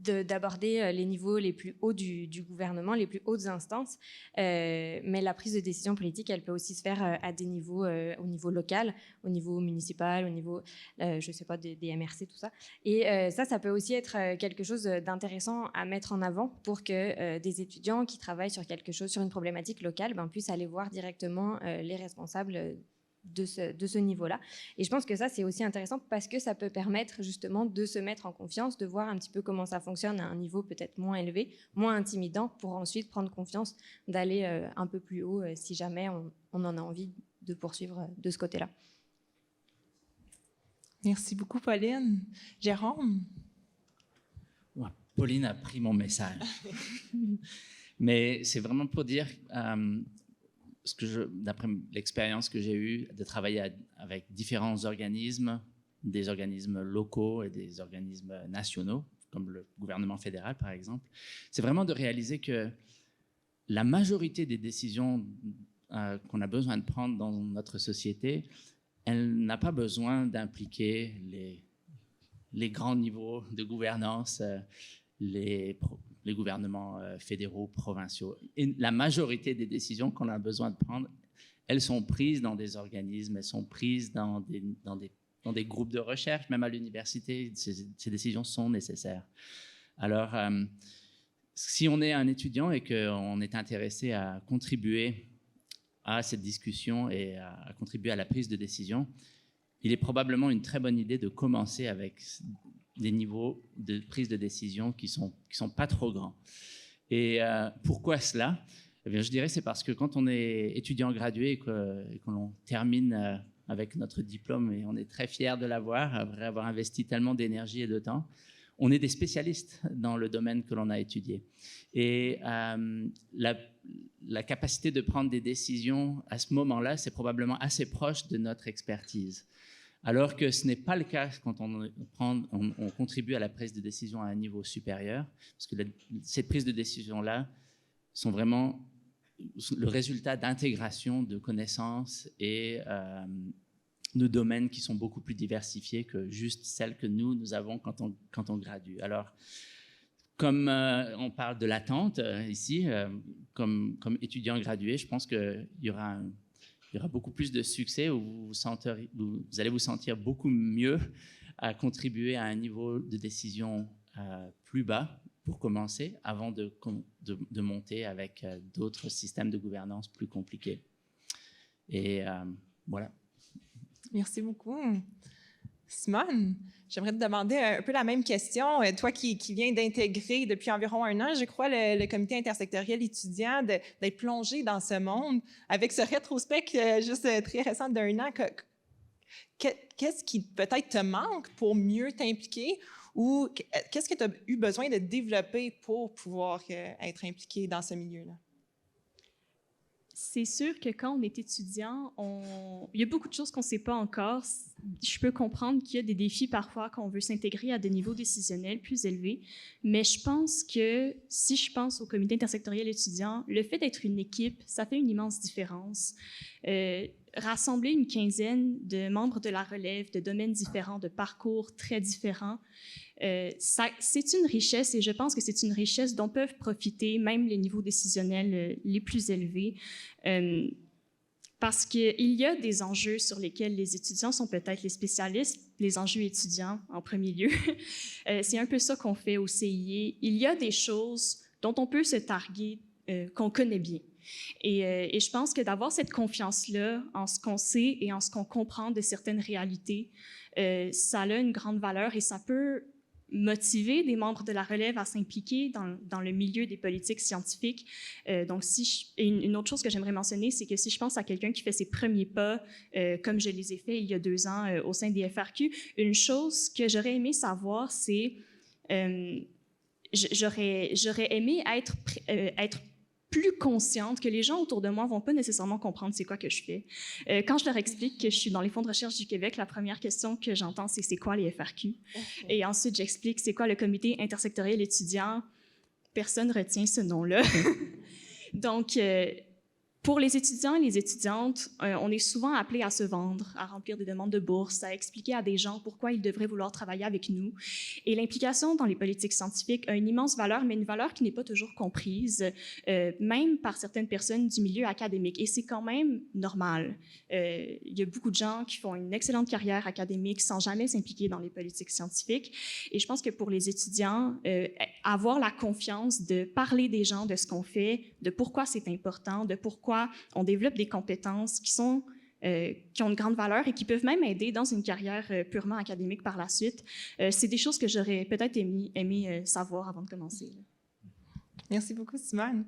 d'aborder les niveaux les plus hauts du gouvernement, les plus hautes instances. Mais la prise de décision politique, elle peut aussi se faire à des niveaux, au niveau local, au niveau municipal, au niveau, je ne sais pas, des MRC, tout ça. Et ça peut aussi être quelque chose d'intéressant à mettre en avant pour que des étudiants qui travaillent sur quelque chose, sur une problématique locale, puissent aller voir directement les responsables de ce niveau-là. Et je pense que ça, c'est aussi intéressant parce que ça peut permettre justement de se mettre en confiance, de voir un petit peu comment ça fonctionne à un niveau peut-être moins élevé, moins intimidant, pour ensuite prendre confiance d'aller un peu plus haut si jamais on en a envie de poursuivre de ce côté-là. Merci beaucoup, Pauline. Jérôme? Ouais, Pauline a pris mon message. Mais c'est vraiment pour dire... d'après l'expérience que j'ai eue de travailler avec différents organismes, des organismes locaux et des organismes nationaux, comme le gouvernement fédéral par exemple, c'est vraiment de réaliser que la majorité des décisions qu'on a besoin de prendre dans notre société, elle n'a pas besoin d'impliquer les grands niveaux de gouvernance, les gouvernements fédéraux, provinciaux. Et la majorité des décisions qu'on a besoin de prendre, elles sont prises dans des organismes, elles sont prises dans des groupes de recherche, même à l'université, ces décisions sont nécessaires. Alors, si on est un étudiant et qu'on est intéressé à contribuer à cette discussion et à contribuer à la prise de décision, il est probablement une très bonne idée de commencer avec des niveaux de prise de décision qui sont pas trop grands. Et pourquoi cela? Eh bien, je dirais c'est parce que quand on est étudiant gradué et qu'on termine avec notre diplôme et on est très fier de l'avoir, après avoir investi tellement d'énergie et de temps, on est des spécialistes dans le domaine que l'on a étudié. Et la capacité de prendre des décisions à ce moment-là, c'est probablement assez proche de notre expertise. Alors que ce n'est pas le cas quand on contribue à la prise de décision à un niveau supérieur, parce que ces prises de décision-là sont vraiment le résultat d'intégration de connaissances et de domaines qui sont beaucoup plus diversifiés que juste celles que nous avons quand on gradue. Alors, comme on parle de l'attente ici, comme étudiant gradué, je pense qu'il y aura beaucoup plus de succès où vous allez vous sentir beaucoup mieux à contribuer à un niveau de décision plus bas pour commencer, avant de monter avec d'autres systèmes de gouvernance plus compliqués. Et voilà. Merci beaucoup. Simone, j'aimerais te demander un peu la même question. Toi qui viens d'intégrer depuis environ 1 an, je crois, le comité intersectoriel étudiant, d'être plongé dans ce monde, avec ce rétrospect juste très récent d'1 an, qu'est-ce qui peut-être te manque pour mieux t'impliquer ou qu'est-ce que tu as eu besoin de développer pour pouvoir être impliqué dans ce milieu-là? C'est sûr que quand on est étudiant, il y a beaucoup de choses qu'on ne sait pas encore. Je peux comprendre qu'il y a des défis parfois quand on veut s'intégrer à des niveaux décisionnels plus élevés, mais je pense que si je pense au comité intersectoriel étudiant, le fait d'être une équipe, ça fait une immense différence. Rassembler une quinzaine de membres de la relève, de domaines différents, de parcours très différents, c'est une richesse et je pense que c'est une richesse dont peuvent profiter même les niveaux décisionnels les plus élevés. Parce qu'il y a des enjeux sur lesquels les étudiants sont peut-être les spécialistes, les enjeux étudiants en premier lieu. C'est un peu ça qu'on fait au CIE. Il y a des choses dont on peut se targuer, qu'on connaît bien. Et je pense que d'avoir cette confiance-là en ce qu'on sait et en ce qu'on comprend de certaines réalités, ça a une grande valeur et ça peut motiver des membres de la relève à s'impliquer dans le milieu des politiques scientifiques. Donc, et une autre chose que j'aimerais mentionner, c'est que si je pense à quelqu'un qui fait ses premiers pas, comme je les ai faits il y a 2 ans au sein des FRQ, une chose que j'aurais aimé savoir, c'est j'aurais aimé être plus consciente que les gens autour de moi vont pas nécessairement comprendre c'est quoi que je fais. Quand je leur explique que je suis dans les fonds de recherche du Québec, la première question que j'entends, c'est quoi les FRQ? Et ensuite, j'explique c'est quoi le comité intersectoriel étudiant. Personne retient ce nom-là. Donc, pour les étudiants et les étudiantes, on est souvent appelés à se vendre, à remplir des demandes de bourse, à expliquer à des gens pourquoi ils devraient vouloir travailler avec nous. Et l'implication dans les politiques scientifiques a une immense valeur, mais une valeur qui n'est pas toujours comprise, même par certaines personnes du milieu académique. Et c'est quand même normal. Il y a beaucoup de gens qui font une excellente carrière académique sans jamais s'impliquer dans les politiques scientifiques. Et je pense que pour les étudiants, avoir la confiance de parler des gens, de ce qu'on fait, de pourquoi c'est important, de pourquoi on développe des compétences qui ont une grande valeur et qui peuvent même aider dans une carrière purement académique par la suite. C'est des choses que j'aurais peut-être aimé savoir avant de commencer. Merci beaucoup, Simone.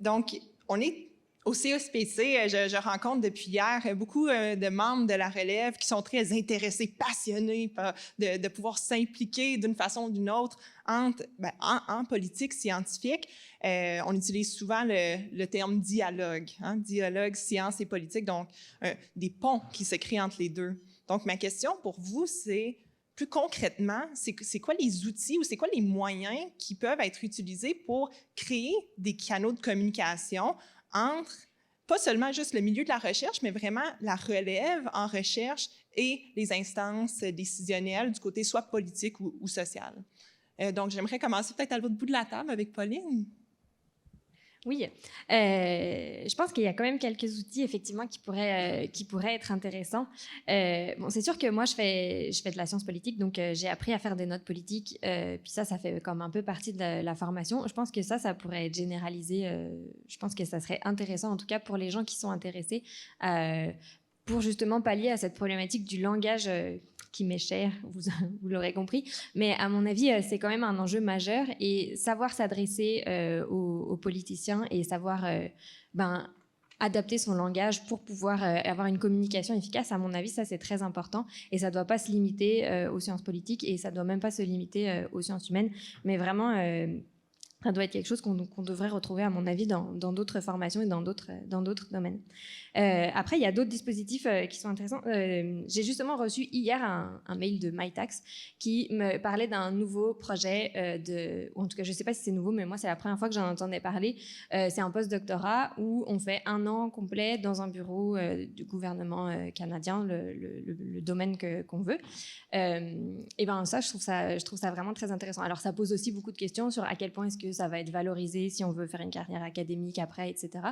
Donc, on est au CESPC, je rencontre depuis hier beaucoup de membres de la relève qui sont très intéressés, passionnés de pouvoir s'impliquer d'une façon ou d'une autre en politique scientifique. On utilise souvent le terme dialogue, dialogue, science et politique, donc des ponts qui se créent entre les deux. Donc, ma question pour vous, c'est plus concrètement, c'est quoi les outils ou c'est quoi les moyens qui peuvent être utilisés pour créer des canaux de communication entre, pas seulement juste le milieu de la recherche, mais vraiment la relève en recherche et les instances décisionnelles du côté soit politique ou social. Donc, j'aimerais commencer peut-être à l'autre bout de la table avec Pauline. Oui, je pense qu'il y a quand même quelques outils effectivement qui pourraient être intéressants. Bon, c'est sûr que moi je fais de la science politique, donc j'ai appris à faire des notes politiques. Puis ça fait comme un peu partie de la formation. Je pense que ça pourrait être généralisé. Je pense que ça serait intéressant, en tout cas pour les gens qui sont intéressés, pour justement pallier à cette problématique du langage qui m'est cher, vous l'aurez compris. Mais à mon avis, c'est quand même un enjeu majeur. Et savoir s'adresser aux politiciens et savoir adapter son langage pour pouvoir avoir une communication efficace, à mon avis, ça, c'est très important. Et ça ne doit pas se limiter aux sciences politiques et ça ne doit même pas se limiter aux sciences humaines. Mais vraiment, ça doit être quelque chose qu'on devrait retrouver, à mon avis, dans d'autres formations et dans d'autres domaines. Après, il y a d'autres dispositifs qui sont intéressants. J'ai justement reçu hier un mail de MyTax qui me parlait d'un nouveau projet en tout cas, je ne sais pas si c'est nouveau, mais moi, c'est la première fois que j'en entendais parler. C'est un post-doctorat où on fait 1 an complet dans un bureau du gouvernement canadien, le domaine qu'on veut. Et ben ça, je trouve ça vraiment très intéressant. Alors, ça pose aussi beaucoup de questions sur à quel point est-ce que ça va être valorisé si on veut faire une carrière académique après, etc.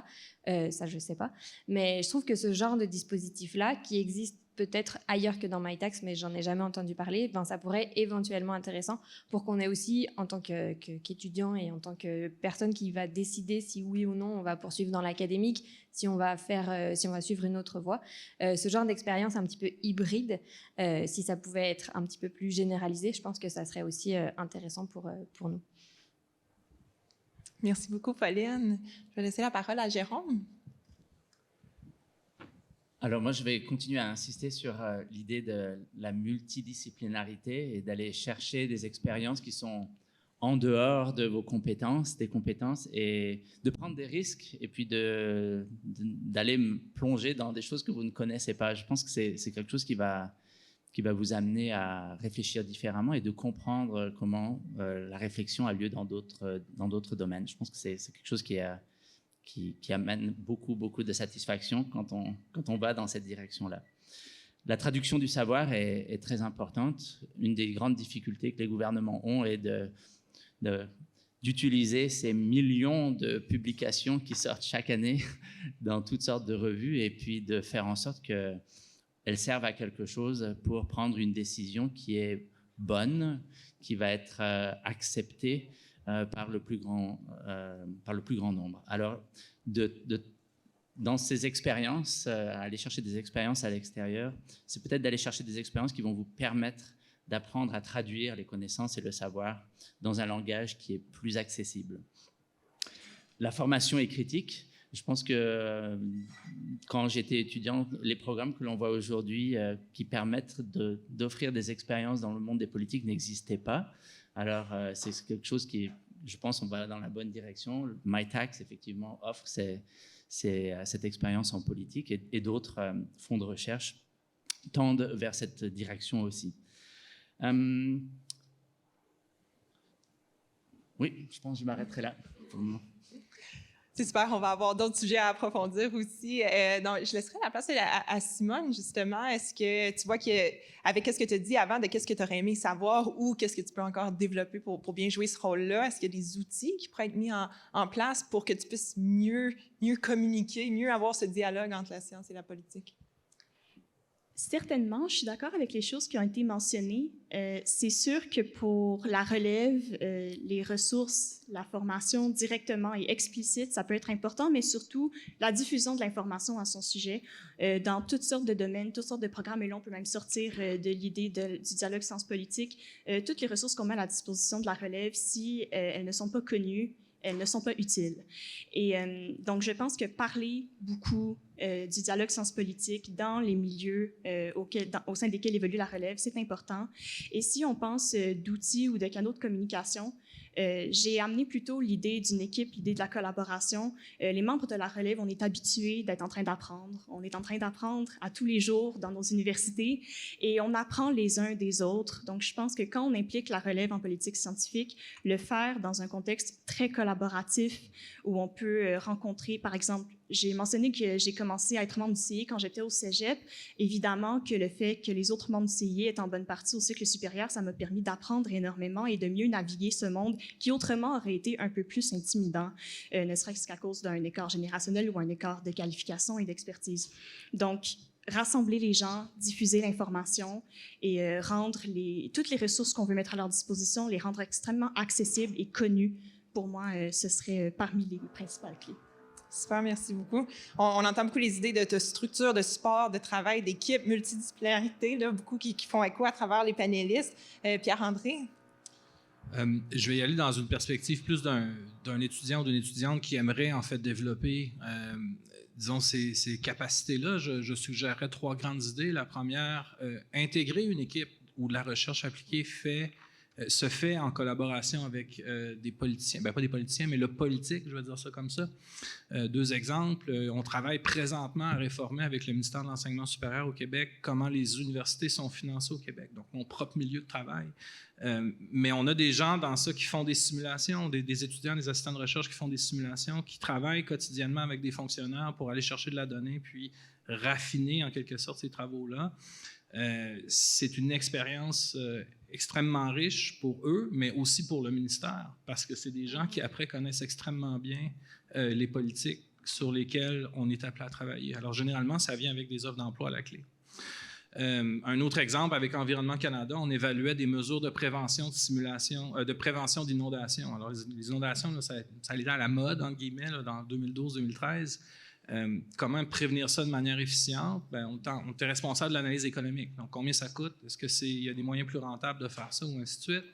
Ça, je ne sais pas. Mais je trouve que ce genre de dispositif-là, qui existe peut-être ailleurs que dans MyTax, mais j'en ai jamais entendu parler, ben, ça pourrait être éventuellement intéressant pour qu'on ait aussi, en tant qu'étudiant et en tant que personne qui va décider si oui ou non on va poursuivre dans l'académique, si on va suivre une autre voie, ce genre d'expérience un petit peu hybride, si ça pouvait être un petit peu plus généralisé, je pense que ça serait aussi intéressant pour nous. Merci beaucoup, Pauline. Je vais laisser la parole à Jérôme. Alors moi, je vais continuer à insister sur l'idée de la multidisciplinarité et d'aller chercher des expériences qui sont en dehors de vos compétences, des compétences, et de prendre des risques et puis d'aller plonger dans des choses que vous ne connaissez pas. Je pense que c'est quelque chose qui va vous amener à réfléchir différemment et de comprendre comment la réflexion a lieu dans d'autres domaines. Je pense que c'est quelque chose qui amène beaucoup de satisfaction quand on va dans cette direction-là. La traduction du savoir est très importante. Une des grandes difficultés que les gouvernements ont est d'utiliser ces millions de publications qui sortent chaque année dans toutes sortes de revues et puis de faire en sorte qu'elles servent à quelque chose pour prendre une décision qui est bonne, qui va être acceptée par le plus grand nombre. Alors, dans ces expériences, aller chercher des expériences à l'extérieur, c'est peut-être d'aller chercher des expériences qui vont vous permettre d'apprendre à traduire les connaissances et le savoir dans un langage qui est plus accessible. La formation est critique. Je pense que quand j'étais étudiant, les programmes que l'on voit aujourd'hui qui permettent d'offrir des expériences dans le monde des politiques n'existaient pas. Alors, c'est quelque chose qui, je pense, on va dans la bonne direction. MyTax, effectivement, offre cette expérience en politique et d'autres fonds de recherche tendent vers cette direction aussi. Oui, je pense que je m'arrêterai là pour le moment. C'est super, on va avoir d'autres sujets à approfondir aussi. Donc, je laisserai la place à Simone, justement. Est-ce que tu vois qu'avec ce que tu as dit avant, de qu'est-ce que tu aurais aimé savoir ou qu'est-ce que tu peux encore développer pour bien jouer ce rôle-là? Est-ce qu'il y a des outils qui pourraient être mis en place pour que tu puisses mieux communiquer, mieux avoir ce dialogue entre la science et la politique? Certainement, je suis d'accord avec les choses qui ont été mentionnées. C'est sûr que pour la relève, les ressources, la formation directement et explicite, ça peut être important, mais surtout la diffusion de l'information à son sujet dans toutes sortes de domaines, toutes sortes de programmes. Et là, on peut même sortir de l'idée du dialogue sciences politiques. Toutes les ressources qu'on met à la disposition de la relève, si elles ne sont pas connues, elles ne sont pas utiles. Et donc, je pense que parler beaucoup du dialogue sciences politiques dans les milieux au sein desquels évolue la relève, c'est important. Et si on pense d'outils ou de canaux de communication, j'ai amené plutôt l'idée d'une équipe, l'idée de la collaboration. Les membres de la relève, on est habitués d'être en train d'apprendre. On est en train d'apprendre à tous les jours dans nos universités et on apprend les uns des autres. Donc, je pense que quand on implique la relève en politique scientifique, le faire dans un contexte très collaboratif où on peut rencontrer, par exemple, j'ai mentionné que j'ai commencé à être membre du CIE quand j'étais au cégep. Évidemment que le fait que les autres membres du CIE aient en bonne partie au cycle supérieur, ça m'a permis d'apprendre énormément et de mieux naviguer ce monde qui autrement aurait été un peu plus intimidant, ne serait-ce qu'à cause d'un écart générationnel ou un écart de qualification et d'expertise. Donc, rassembler les gens, diffuser l'information et rendre toutes les ressources qu'on veut mettre à leur disposition, les rendre extrêmement accessibles et connues, pour moi, ce serait parmi les principales clés. Super, merci beaucoup. On entend beaucoup les idées de structure, de support, de travail, d'équipe, multidisciplinarité, là, beaucoup qui font écho à travers les panélistes. Pierre-André? Je vais y aller dans une perspective plus d'un étudiant ou d'une étudiante qui aimerait en fait développer, disons, ces capacités-là. Je suggérerais 3 grandes idées. La première, intégrer une équipe où la recherche appliquée se fait en collaboration avec des politiciens, pas des politiciens, mais le politique, je vais dire ça comme ça. 2 exemples, on travaille présentement à réformer avec le ministère de l'Enseignement supérieur au Québec comment les universités sont financées au Québec, donc mon propre milieu de travail. Mais on a des gens dans ça qui font des simulations, des étudiants, des assistants de recherche qui font des simulations, qui travaillent quotidiennement avec des fonctionnaires pour aller chercher de la donnée, puis raffiner en quelque sorte ces travaux-là. C'est une expérience extrêmement riche pour eux, mais aussi pour le ministère, parce que c'est des gens qui, après, connaissent extrêmement bien les politiques sur lesquelles on est appelé à travailler. Alors, généralement, ça vient avec des offres d'emploi à la clé. Un autre exemple, avec Environnement Canada, on évaluait des mesures de prévention de prévention d'inondations. Alors, les inondations, là, ça allait à la mode, entre guillemets, là, dans 2012-2013. Comment prévenir ça de manière efficiente? Bien, on était responsable de l'analyse économique. Donc, combien ça coûte? Est-ce qu'il y a des moyens plus rentables de faire ça, ou ainsi de suite?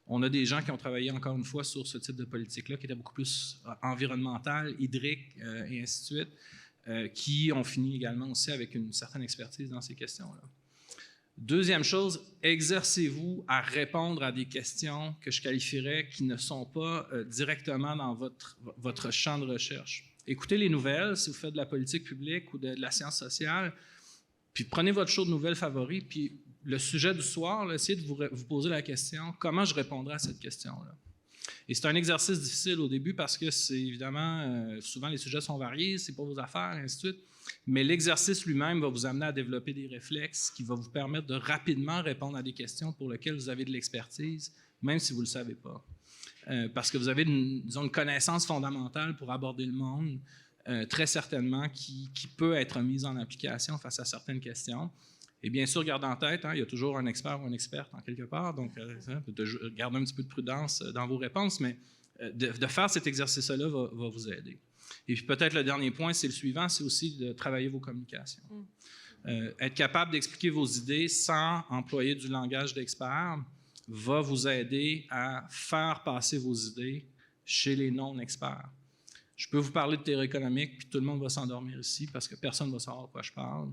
On a des gens qui ont travaillé, encore une fois, sur ce type de politique-là, qui était beaucoup plus environnementale, hydrique, et ainsi de suite, qui ont fini également aussi avec une certaine expertise dans ces questions-là. Deuxième chose, exercez-vous à répondre à des questions que je qualifierais qui ne sont pas directement dans votre champ de recherche. Écoutez les nouvelles, si vous faites de la politique publique ou de la science sociale, puis prenez votre show de nouvelles favori, puis le sujet du soir, là, essayez de vous poser la question « Comment je répondrai à cette question-là? » Et c'est un exercice difficile au début parce que c'est évidemment, souvent les sujets sont variés, c'est pas vos affaires, et ainsi de suite, mais l'exercice lui-même va vous amener à développer des réflexes qui vont vous permettre de rapidement répondre à des questions pour lesquelles vous avez de l'expertise, même si vous ne le savez pas. Parce que vous avez une connaissance fondamentale pour aborder le monde, très certainement, qui peut être mise en application face à certaines questions. Et bien sûr, gardez en tête, il y a toujours un expert ou une experte en quelque part, donc gardez un petit peu de prudence dans vos réponses, mais de faire cet exercice-là va vous aider. Et puis peut-être le dernier point, c'est le suivant, c'est aussi de travailler vos communications. Être capable d'expliquer vos idées sans employer du langage d'expert va vous aider à faire passer vos idées chez les non-experts. Je peux vous parler de théorie économique, puis tout le monde va s'endormir ici parce que personne ne va savoir de quoi je parle,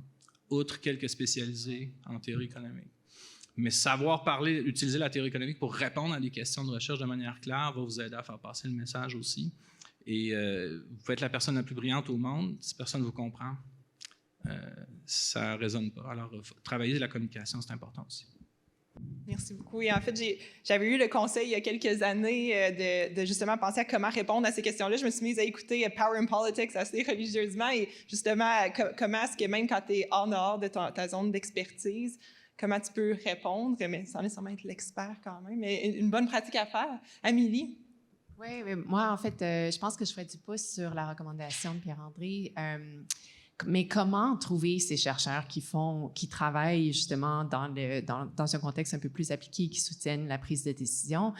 outre quelques spécialisés en théorie économique. Mais savoir parler, utiliser la théorie économique pour répondre à des questions de recherche de manière claire va vous aider à faire passer le message aussi. Et vous pouvez être la personne la plus brillante au monde, si personne ne vous comprend, ça ne résonne pas. Alors, travailler la communication, c'est important aussi. Merci beaucoup. Et en fait, j'avais eu le conseil il y a quelques années de justement penser à comment répondre à ces questions-là. Je me suis mise à écouter Power and Politics assez religieusement et justement, comment est-ce que même quand tu es en dehors de ta zone d'expertise, comment tu peux répondre, mais sans nécessairement être l'expert quand même, mais une bonne pratique à faire. Amélie? Oui, mais moi, en fait, je pense que je ferais du pouce sur la recommandation de Pierre-André. Mais comment trouver ces chercheurs qui travaillent justement dans un contexte un peu plus appliqué, qui soutiennent la prise de décision?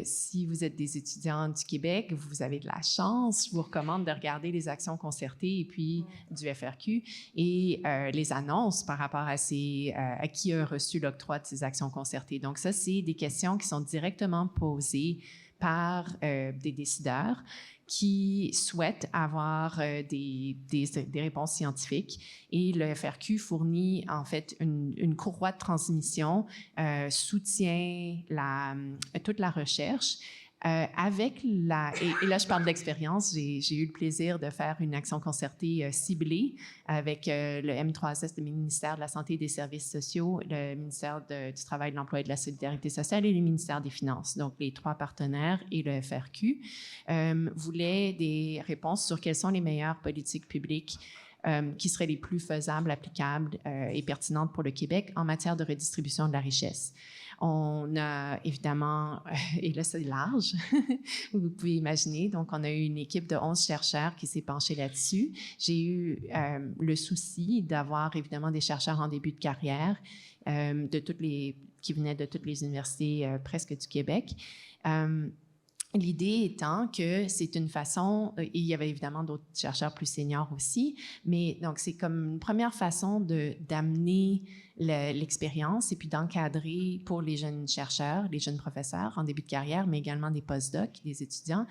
Si vous êtes des étudiants du Québec, vous avez de la chance. Je vous recommande de regarder les actions concertées et puis du FRQ et les annonces par rapport à qui a reçu l'octroi de ces actions concertées. Donc ça, c'est des questions qui sont directement posées par des décideurs qui souhaitent avoir des réponses scientifiques. Et le FRQ fournit en fait une courroie de transmission, soutient toute la recherche. Et là, je parle d'expérience. J'ai eu le plaisir de faire une action concertée ciblée avec le M3S, le ministère de la Santé et des Services sociaux, le ministère du Travail, de l'Emploi et de la Solidarité sociale et le ministère des Finances. Donc, les trois partenaires et le FRQ voulaient des réponses sur quelles sont les meilleures politiques publiques qui seraient les plus faisables, applicables et pertinentes pour le Québec en matière de redistribution de la richesse. On a évidemment, et là c'est large, vous pouvez imaginer, donc on a eu une équipe de 11 chercheurs qui s'est penchée là-dessus. J'ai eu le souci d'avoir évidemment des chercheurs en début de carrière qui venaient de toutes les universités presque du Québec. L'idée étant que c'est une façon, et il y avait évidemment d'autres chercheurs plus seniors aussi, mais donc c'est comme une première façon d'amener l'expérience et puis d'encadrer pour les jeunes chercheurs, les jeunes professeurs en début de carrière, mais également des postdocs, des étudiants,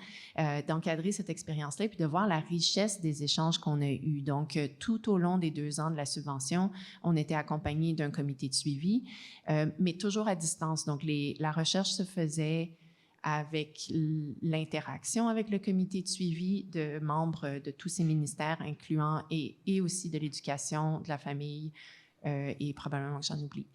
d'encadrer cette expérience-là et puis de voir la richesse des échanges qu'on a eus. Donc, tout au long des 2 ans de la subvention, on était accompagné d'un comité de suivi, mais toujours à distance. Donc, la recherche se faisait avec l'interaction avec le comité de suivi de membres de tous ces ministères, incluant et aussi de l'éducation, de la famille, et probablement que j'en oublie,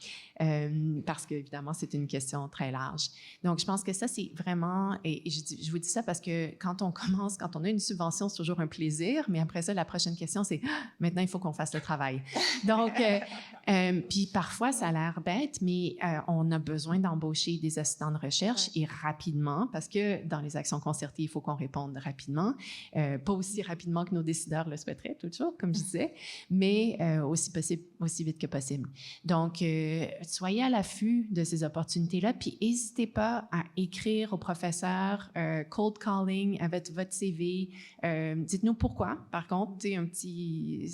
parce qu'évidemment, c'est une question très large. Donc, je pense que ça, c'est vraiment, et je vous dis ça parce que quand on a une subvention, c'est toujours un plaisir, mais après ça, la prochaine question, c'est maintenant, il faut qu'on fasse le travail. Donc, puis parfois, ça a l'air bête, mais on a besoin d'embaucher des assistants de recherche et rapidement, parce que dans les actions concertées, il faut qu'on réponde rapidement, pas aussi rapidement que nos décideurs le souhaiteraient, toujours, comme je disais, mais aussi vite que possible. Donc, soyez à l'affût de ces opportunités-là, puis n'hésitez pas à écrire au professeur, cold calling avec votre CV. Dites-nous pourquoi, par contre, un petit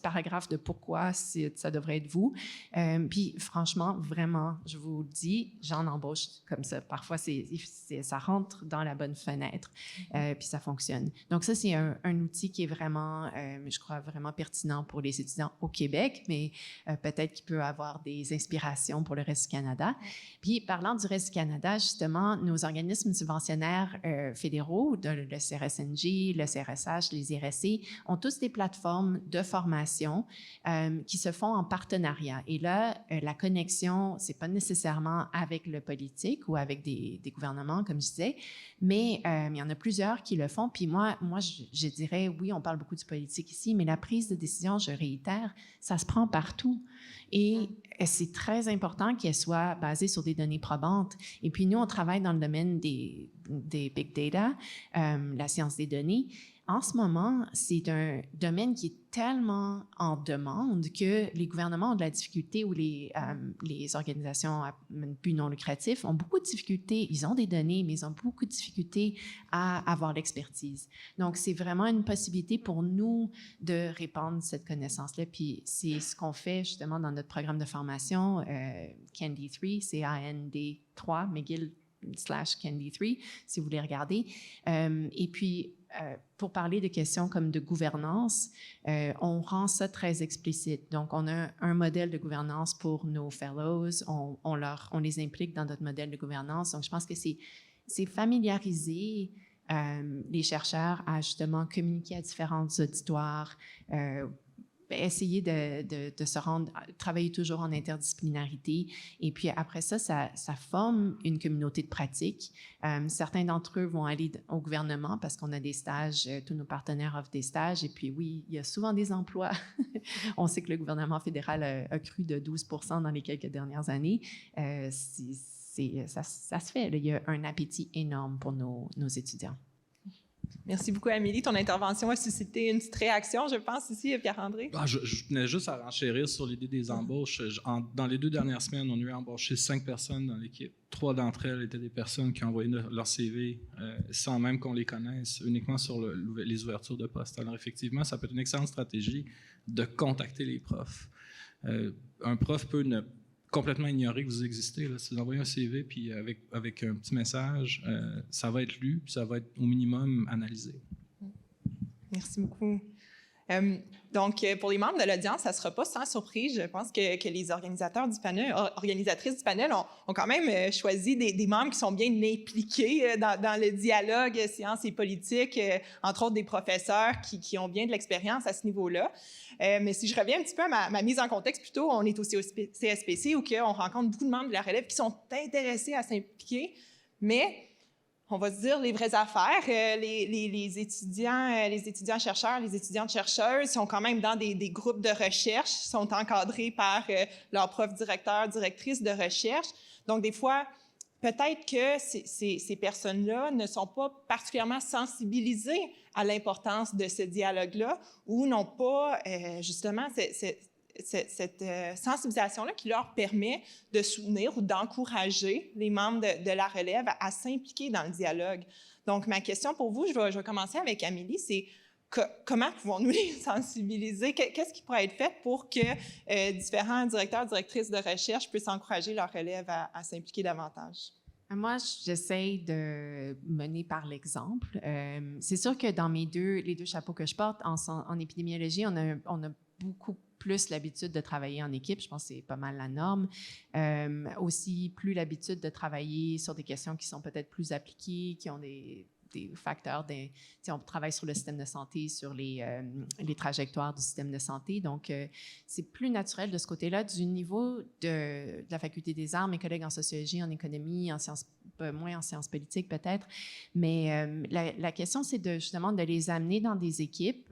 paragraphe de pourquoi ça devrait être vous. Puis franchement, vraiment, je vous le dis, j'en embauche comme ça. Parfois, ça rentre dans la bonne fenêtre, puis ça fonctionne. Donc ça, c'est un outil qui est vraiment, je crois, vraiment pertinent pour les étudiants au Québec, mais peut-être qu'il peut avoir des inspirations pour le reste du Canada. Puis parlant du reste du Canada, justement, nos organismes subventionnaires fédéraux, le CRSNJ, le CRSH, les IRSC, ont tous des plateformes de formation qui se font en partenariat. Et là, la connexion, c'est pas nécessairement avec le politique ou avec des gouvernements, comme je disais, mais il y en a plusieurs qui le font. Puis moi je dirais, oui, on parle beaucoup du politique ici, mais la prise de décision, je réitère, ça se prend partout. Et c'est très important qu'elle soit basée sur des données probantes. Et puis nous, on travaille dans le domaine des big data, la science des données. En ce moment, c'est un domaine qui est tellement en demande que les gouvernements ont de la difficulté ou les organisations à but non lucratif ont beaucoup de difficultés. Ils ont des données, mais ils ont beaucoup de difficultés à avoir l'expertise. Donc, c'est vraiment une possibilité pour nous de répandre cette connaissance-là. Puis, c'est ce qu'on fait justement dans notre programme de formation, CANDI3, C-A-N-D-3, McGill/CANDI3, si vous voulez regarder. Et puis, pour parler de questions comme de gouvernance, on rend ça très explicite. Donc, on a un modèle de gouvernance pour nos fellows, on les implique dans notre modèle de gouvernance. Donc, je pense que c'est familiariser les chercheurs à justement communiquer à différents auditoires, essayer de se rendre, travailler toujours en interdisciplinarité. Et puis après ça forme une communauté de pratique. Certains d'entre eux vont aller au gouvernement parce qu'on a des stages, tous nos partenaires offrent des stages. Et puis oui, il y a souvent des emplois. On sait que le gouvernement fédéral a cru de 12% dans les quelques dernières années. Ça se fait. Là. Il y a un appétit énorme pour nos étudiants. Merci beaucoup, Amélie. Ton intervention a suscité une petite réaction, je pense, ici, Pierre-André. Je tenais juste à renchérir sur l'idée des embauches. Dans les 2 dernières semaines, on a eu embauché 5 personnes dans l'équipe. 3 d'entre elles étaient des personnes qui envoyaient leur CV sans même qu'on les connaisse, uniquement sur les ouvertures de postes. Alors, effectivement, ça peut être une excellente stratégie de contacter les profs. Un prof peut complètement ignorer que vous existez. Là. Si vous envoyez un CV, puis avec un petit message, ça va être lu, puis ça va être au minimum analysé. Merci beaucoup. Donc, pour les membres de l'audience, ça ne sera pas sans surprise. Je pense que les organisateurs du panel, organisatrices du panel ont quand même choisi des membres qui sont bien impliqués dans le dialogue sciences et politique, entre autres des professeurs qui ont bien de l'expérience à ce niveau-là. Mais si je reviens un petit peu à ma mise en contexte, plutôt, on est aussi au CSPC où on rencontre beaucoup de membres de la relève qui sont intéressés à s'impliquer, mais on va se dire les vraies affaires. Les étudiants-chercheurs, les étudiantes-chercheuses sont quand même dans des groupes de recherche, sont encadrés par leurs profs directeurs, directrices de recherche. Donc, des fois, peut-être que ces personnes-là ne sont pas particulièrement sensibilisées à l'importance de ce dialogue-là ou n'ont pas, justement, cette sensibilisation-là qui leur permet de soutenir ou d'encourager les membres de la relève à s'impliquer dans le dialogue. Donc, ma question pour vous, je vais commencer avec Amélie, c'est comment pouvons-nous les sensibiliser? Qu'est-ce qui pourrait être fait pour que différents directeurs, directrices de recherche puissent encourager leur relève à s'impliquer davantage? Moi, j'essaie de mener par l'exemple. C'est sûr que dans les deux chapeaux que je porte, en épidémiologie, on a beaucoup plus l'habitude de travailler en équipe. Je pense que c'est pas mal la norme. Aussi, plus l'habitude de travailler sur des questions qui sont peut-être plus appliquées, qui ont des facteurs. On travaille sur le système de santé, sur les trajectoires du système de santé. Donc, c'est plus naturel de ce côté-là. Du niveau de la Faculté des arts, mes collègues en sociologie, en économie, en sciences, moins en sciences politiques peut-être, mais la question, c'est justement de les amener dans des équipes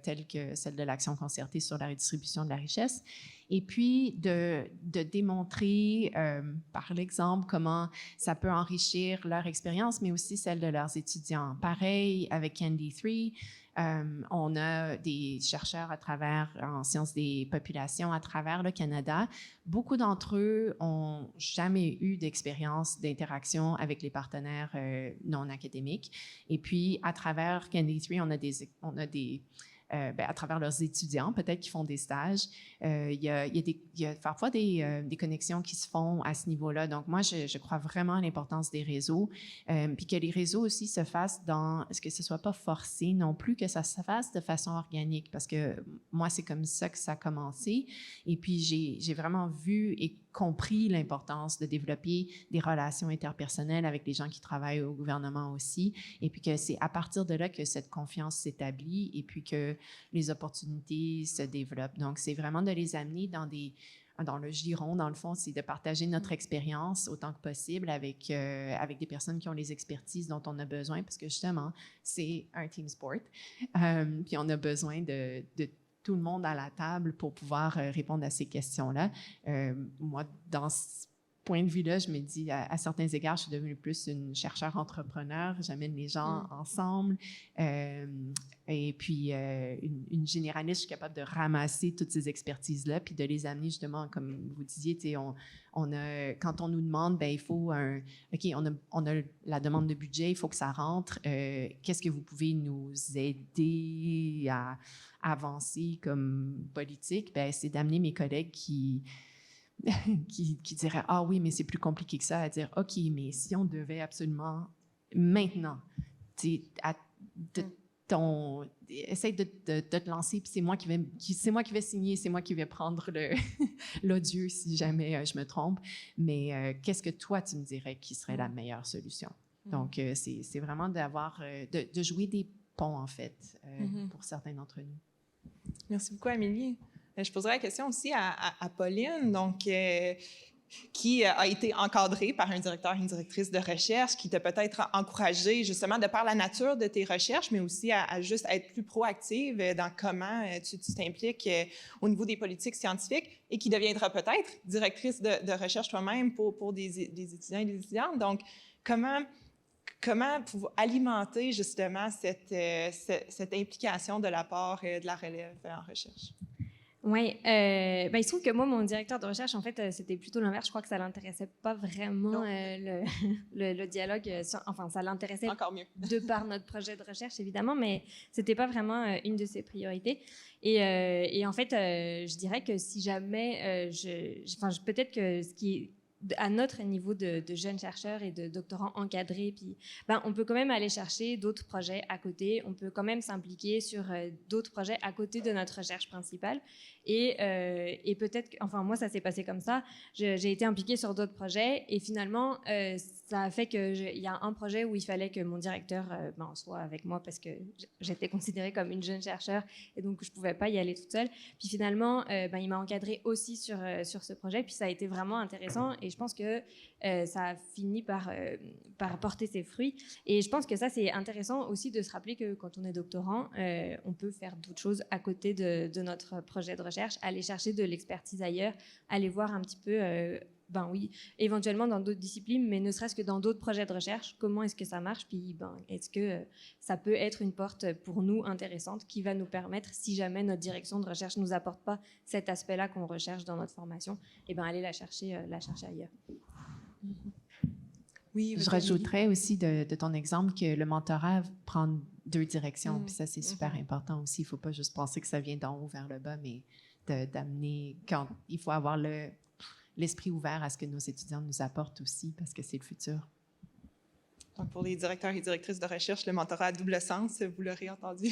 telles que celle de l'Action concertée sur la redistribution de la richesse, et puis de démontrer par l'exemple comment ça peut enrichir leur expérience, mais aussi celle de leurs étudiants. Pareil avec CANDI3, On a des chercheurs en sciences des populations à travers le Canada. Beaucoup d'entre eux n'ont jamais eu d'expérience d'interaction avec les partenaires non académiques. Et puis, à travers Kennedy 3, on a des à travers leurs étudiants, peut-être qui font des stages. Il y a parfois des connexions qui se font à ce niveau-là. Donc, moi, je crois vraiment à l'importance des réseaux, puis que les réseaux aussi se fassent que ce ne soit pas forcé non plus, que ça se fasse de façon organique, parce que moi, c'est comme ça que ça a commencé. Et puis, j'ai vraiment vu et compris l'importance de développer des relations interpersonnelles avec les gens qui travaillent au gouvernement aussi, et puis que c'est à partir de là que cette confiance s'établit et puis que les opportunités se développent. Donc, c'est vraiment de les amener dans le giron, dans le fond, c'est de partager notre expérience autant que possible avec des personnes qui ont les expertises dont on a besoin, parce que justement, c'est un team sport. Puis on a besoin de tout le monde à la table pour pouvoir répondre à ces questions-là. Moi, dans ce point de vue-là, je me dis, à certains égards, je suis devenue plus une chercheure entrepreneur. J'amène les gens ensemble. Et puis, une généraliste, je suis capable de ramasser toutes ces expertises-là puis de les amener justement, comme vous disiez, quand on nous demande, ben il faut OK, on a la demande de budget, il faut que ça rentre. Qu'est-ce que vous pouvez nous aider à avancer comme politique? Ben c'est d'amener mes collègues qui diraient « Ah oui, mais c'est plus compliqué que ça », à dire « OK, mais si on devait absolument maintenant, essaye de te lancer, puis c'est moi qui vais signer, c'est moi qui vais prendre l'odieux si jamais je me trompe, mais qu'est-ce que toi, tu me dirais qui serait la meilleure solution? » Donc, c'est vraiment de jouer des ponts, en fait, pour certains d'entre nous. Merci beaucoup, Amélie. Je poserai la question aussi à Pauline, donc, qui a été encadrée par un directeur et une directrice de recherche, qui t'a peut-être encouragé justement de par la nature de tes recherches, mais aussi à juste être plus proactive dans comment tu t'impliques au niveau des politiques scientifiques, et qui deviendra peut-être directrice de recherche toi-même pour des étudiants et des étudiantes. Donc, comment pouvoir alimenter justement cette implication de la part de la relève en recherche? Oui, il se trouve que moi, mon directeur de recherche, en fait, c'était plutôt l'inverse. Je crois que ça l'intéressait pas vraiment le dialogue. Enfin, ça l'intéressait encore mieux de par notre projet de recherche, évidemment, mais c'était pas vraiment une de ses priorités. Et en fait, je dirais que si jamais, peut-être que ce qui est à notre niveau de jeunes chercheurs et de doctorants encadrés, puis on peut quand même aller chercher d'autres projets à côté, on peut quand même s'impliquer sur d'autres projets à côté de notre recherche principale. Et peut-être, moi, ça s'est passé comme ça. J'ai été impliquée sur d'autres projets et finalement, ça a fait qu'il y a un projet où il fallait que mon directeur soit avec moi parce que j'étais considérée comme une jeune chercheure et donc je ne pouvais pas y aller toute seule. Puis finalement, il m'a encadrée aussi sur ce projet, puis ça a été vraiment intéressant et je pense que ça a fini par porter ses fruits. Et je pense que ça, c'est intéressant aussi de se rappeler que quand on est doctorant, on peut faire d'autres choses à côté de notre projet de recherche, aller chercher de l'expertise ailleurs, aller voir un petit peu, éventuellement dans d'autres disciplines, mais ne serait-ce que dans d'autres projets de recherche, comment est-ce que ça marche, puis est-ce que ça peut être une porte pour nous intéressante qui va nous permettre, si jamais notre direction de recherche ne nous apporte pas cet aspect-là qu'on recherche dans notre formation, aller la chercher ailleurs. Oui, je rajouterais aussi de ton exemple que le mentorat prend deux directions, puis ça, c'est super important aussi. Il ne faut pas juste penser que ça vient d'en haut vers le bas, mais d'amener, quand il faut avoir l'esprit ouvert à ce que nos étudiants nous apportent aussi, parce que c'est le futur. Donc, pour les directeurs et directrices de recherche, le mentorat à double sens, vous l'aurez entendu.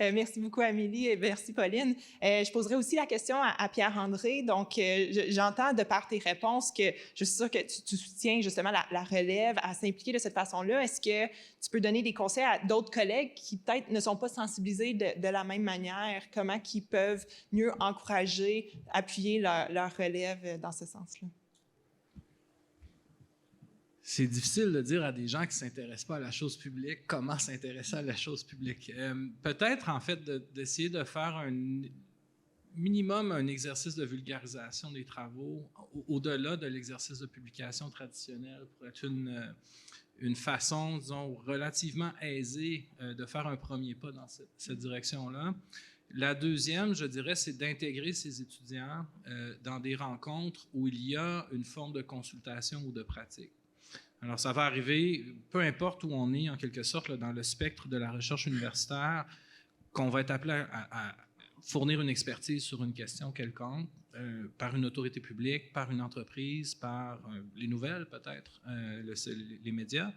Merci beaucoup, Amélie, et merci, Pauline. Je poserai aussi la question à Pierre-André. Donc, j'entends de par tes réponses que je suis sûre que tu soutiens justement la relève à s'impliquer de cette façon-là. Est-ce que tu peux donner des conseils à d'autres collègues qui peut-être ne sont pas sensibilisés de la même manière? Comment ils peuvent mieux encourager, appuyer leur relève dans ce sens-là? C'est difficile de dire à des gens qui ne s'intéressent pas à la chose publique comment s'intéresser à la chose publique. Peut-être, en fait, d'essayer de faire un minimum un exercice de vulgarisation des travaux au-delà de l'exercice de publication traditionnel pour être une façon, disons, relativement aisée de faire un premier pas dans cette direction-là. La deuxième, je dirais, c'est d'intégrer ces étudiants dans des rencontres où il y a une forme de consultation ou de pratique. Alors, ça va arriver, peu importe où on est, en quelque sorte, là, dans le spectre de la recherche universitaire, qu'on va être appelé à fournir une expertise sur une question quelconque par une autorité publique, par une entreprise, par les nouvelles peut-être, les médias.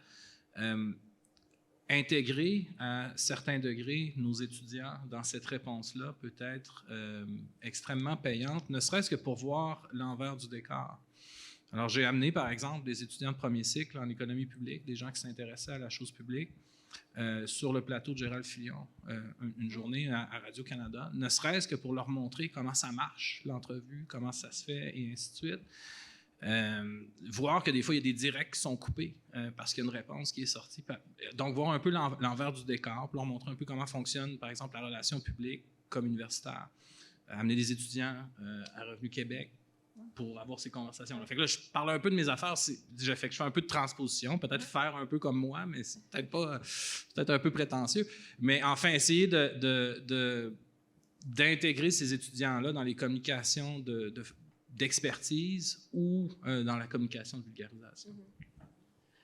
Intégrer à certains degrés nos étudiants dans cette réponse-là peut être extrêmement payante, ne serait-ce que pour voir l'envers du décor. Alors, j'ai amené, par exemple, des étudiants de premier cycle en économie publique, des gens qui s'intéressaient à la chose publique, sur le plateau de Gérald Filion, une journée à Radio-Canada, ne serait-ce que pour leur montrer comment ça marche, l'entrevue, comment ça se fait, et ainsi de suite. Voir que des fois, il y a des directs qui sont coupés parce qu'il y a une réponse qui est sortie. Donc, voir un peu l'envers du décor, pour leur montrer un peu comment fonctionne, par exemple, la relation publique comme universitaire. Amener des étudiants à Revenu Québec pour avoir ces conversations-là. Fait que là, je parle un peu de mes affaires, je fais un peu de transposition, peut-être faire un peu comme moi, mais c'est peut-être un peu prétentieux. Mais enfin, essayer d'intégrer ces étudiants-là dans les communications d'expertise ou dans la communication de vulgarisation.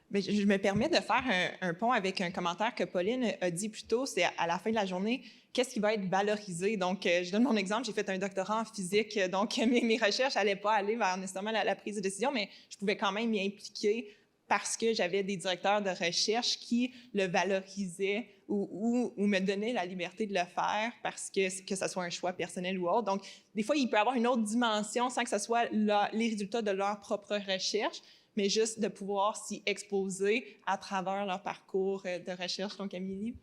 Bien, je me permets de faire un pont avec un commentaire que Pauline a dit plus tôt, c'est à la fin de la journée, qu'est-ce qui va être valorisé? Donc, je donne mon exemple, j'ai fait un doctorat en physique, donc mes recherches n'allaient pas aller vers nécessairement la prise de décision, mais je pouvais quand même m'y impliquer parce que j'avais des directeurs de recherche qui le valorisaient ou me donnaient la liberté de le faire parce que ce soit un choix personnel ou autre. Donc, des fois, il peut y avoir une autre dimension sans que ce soit les résultats de leur propre recherche, mais juste de pouvoir s'y exposer à travers leur parcours de recherche. Donc, Amélie?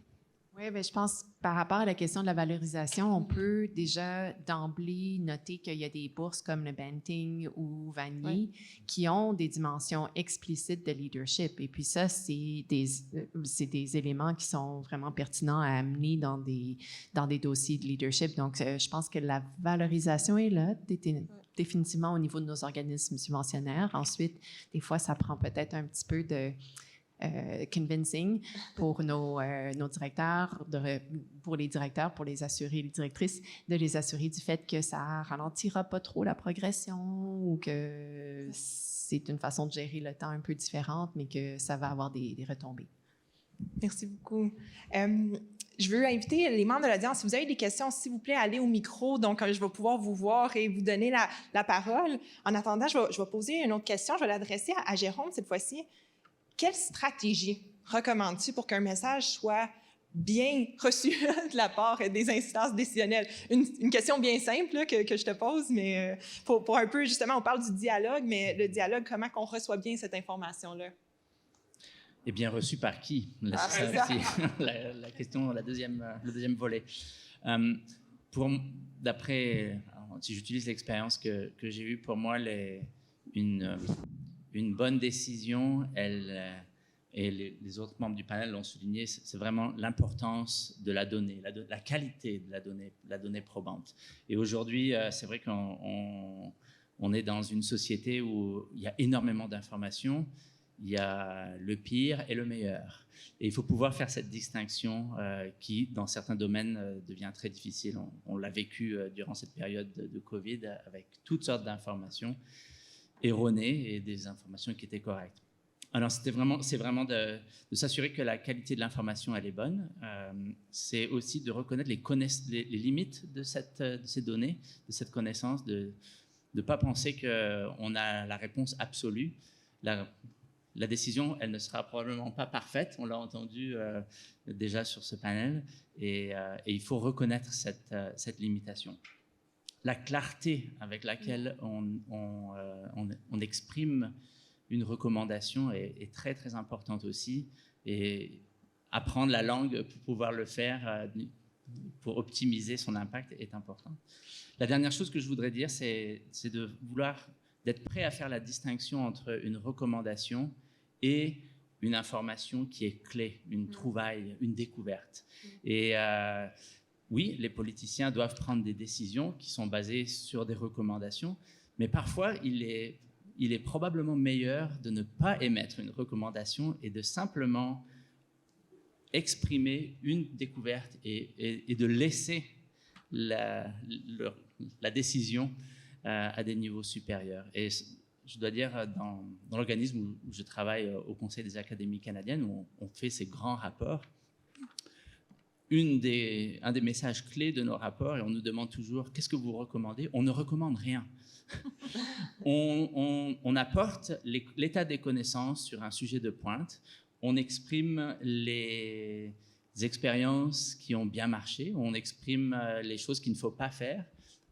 Oui, bien, je pense par rapport à la question de la valorisation, on peut déjà d'emblée noter qu'il y a des bourses comme le Banting ou Vanier qui ont des dimensions explicites de leadership. Et puis ça, c'est des éléments qui sont vraiment pertinents à amener dans des dossiers de leadership. Donc, je pense que la valorisation est là, définitivement au niveau de nos organismes subventionnaires. Ensuite, des fois, ça prend peut-être un petit peu de convincing pour nos directeurs, pour les directeurs, pour les assurer, les directrices, de les assurer du fait que ça ralentira pas trop la progression ou que c'est une façon de gérer le temps un peu différente, mais que ça va avoir des retombées. Merci beaucoup. Je veux inviter les membres de l'audience, si vous avez des questions, s'il vous plaît, allez au micro. Donc, je vais pouvoir vous voir et vous donner la parole. En attendant, je vais poser une autre question. Je vais l'adresser à Jérôme cette fois-ci. Quelle stratégie recommandes-tu pour qu'un message soit bien reçu de la part des instances décisionnelles? Une question bien simple là, que je te pose, mais pour un peu, justement, on parle du dialogue, mais le dialogue, comment qu'on reçoit bien cette information-là? Et bien reçu par qui? C'est ça aussi la question, le deuxième volet. Si j'utilise l'expérience que j'ai eue, pour moi, une bonne décision, et les autres membres du panel l'ont souligné, c'est vraiment l'importance de la donnée, la qualité de la donnée probante. Et aujourd'hui, c'est vrai qu'on est dans une société où il y a énormément d'informations, il y a le pire et le meilleur. Et il faut pouvoir faire cette distinction qui, dans certains domaines, devient très difficile. On l'a vécu durant cette période de Covid avec toutes sortes d'informations erronées et des informations qui étaient correctes. Alors, c'est vraiment de s'assurer que la qualité de l'information, elle est bonne. C'est aussi de reconnaître les limites de ces données, de cette connaissance, de ne pas penser qu'on a la réponse absolue. La décision, elle ne sera probablement pas parfaite. On l'a entendu déjà sur ce panel. Et il faut reconnaître cette limitation. La clarté avec laquelle on exprime une recommandation est très, très importante aussi. Et apprendre la langue pour pouvoir le faire, pour optimiser son impact, est important. La dernière chose que je voudrais dire, c'est d'être prêt à faire la distinction entre une recommandation et une information qui est clé, une trouvaille, une découverte. Et oui, les politiciens doivent prendre des décisions qui sont basées sur des recommandations, mais parfois, il est il est probablement meilleur de ne pas émettre une recommandation et de simplement exprimer une découverte et de laisser la décision à des niveaux supérieurs. Et je dois dire, dans l'organisme où je travaille au Conseil des académies canadiennes, où on fait ces grands rapports, un des messages clés de nos rapports, et on nous demande toujours « Qu'est-ce que vous recommandez ?» On ne recommande rien. On apporte l'état des connaissances sur un sujet de pointe, on exprime les expériences qui ont bien marché, on exprime les choses qu'il ne faut pas faire,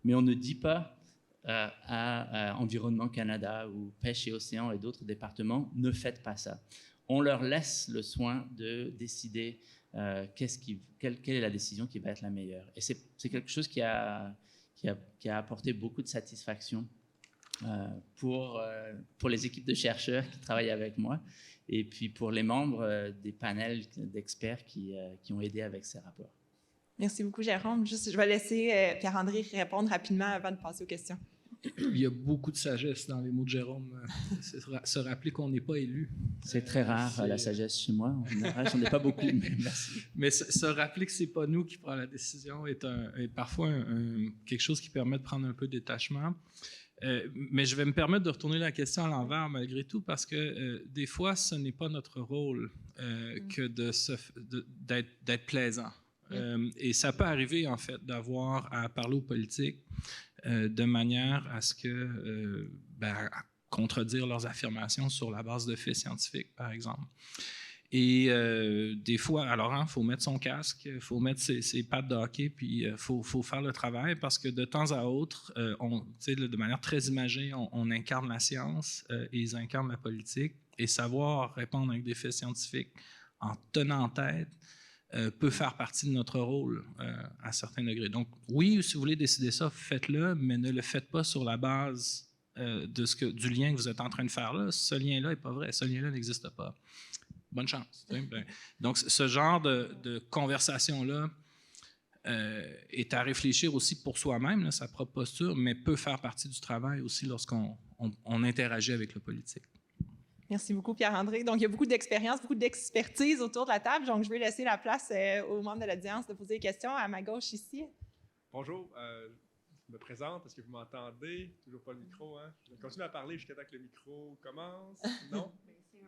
mais on ne dit pas à Environnement Canada ou Pêche et Océan et d'autres départements « Ne faites pas ça ». On leur laisse le soin de décider quelle est la décision qui va être la meilleure. Et c'est quelque chose qui a apporté beaucoup de satisfaction pour les équipes de chercheurs qui travaillent avec moi et puis pour les membres des panels d'experts qui ont aidé avec ces rapports. Merci beaucoup, Jérôme. Je vais laisser Pierre-André répondre rapidement avant de passer aux questions. Il y a beaucoup de sagesse dans les mots de Jérôme. C'est se rappeler qu'on n'est pas élu. C'est très rare, la sagesse chez moi. En général, j'en ai pas beaucoup, mais merci. Mais se rappeler que c'est pas nous qui prenons la décision est parfois quelque chose qui permet de prendre un peu de détachement. Mais je vais me permettre de retourner la question à l'envers malgré tout, parce que des fois, ce n'est pas notre rôle que d'être plaisant. Et ça peut arriver, en fait, d'avoir à parler aux politiques de manière à ce que, à contredire leurs affirmations sur la base de faits scientifiques, par exemple. Et des fois, alors, il faut mettre son casque, il faut mettre ses pattes de hockey, puis il faut faire le travail parce que de temps à autre, de manière très imagée, on incarne la science et ils incarnent la politique. Et savoir répondre avec des faits scientifiques en tenant en tête peut faire partie de notre rôle à certains degrés. Donc, oui, si vous voulez décider ça, faites-le, mais ne le faites pas sur la base du lien que vous êtes en train de faire là. Ce lien-là n'est pas vrai. Ce lien-là n'existe pas. Bonne chance. Donc, ce genre de conversation-là est à réfléchir aussi pour soi-même, sa propre posture, mais peut faire partie du travail aussi lorsqu'on interagit avec le politique. Merci beaucoup, Pierre-André. Donc, il y a beaucoup d'expérience, beaucoup d'expertise autour de la table. Donc, je vais laisser la place aux membres de l'audience de poser des questions. À ma gauche, ici. Bonjour. Je me présente. Est-ce que vous m'entendez? Toujours pas le micro, hein? Je vais continuer à parler jusqu'à temps que le micro commence. Non?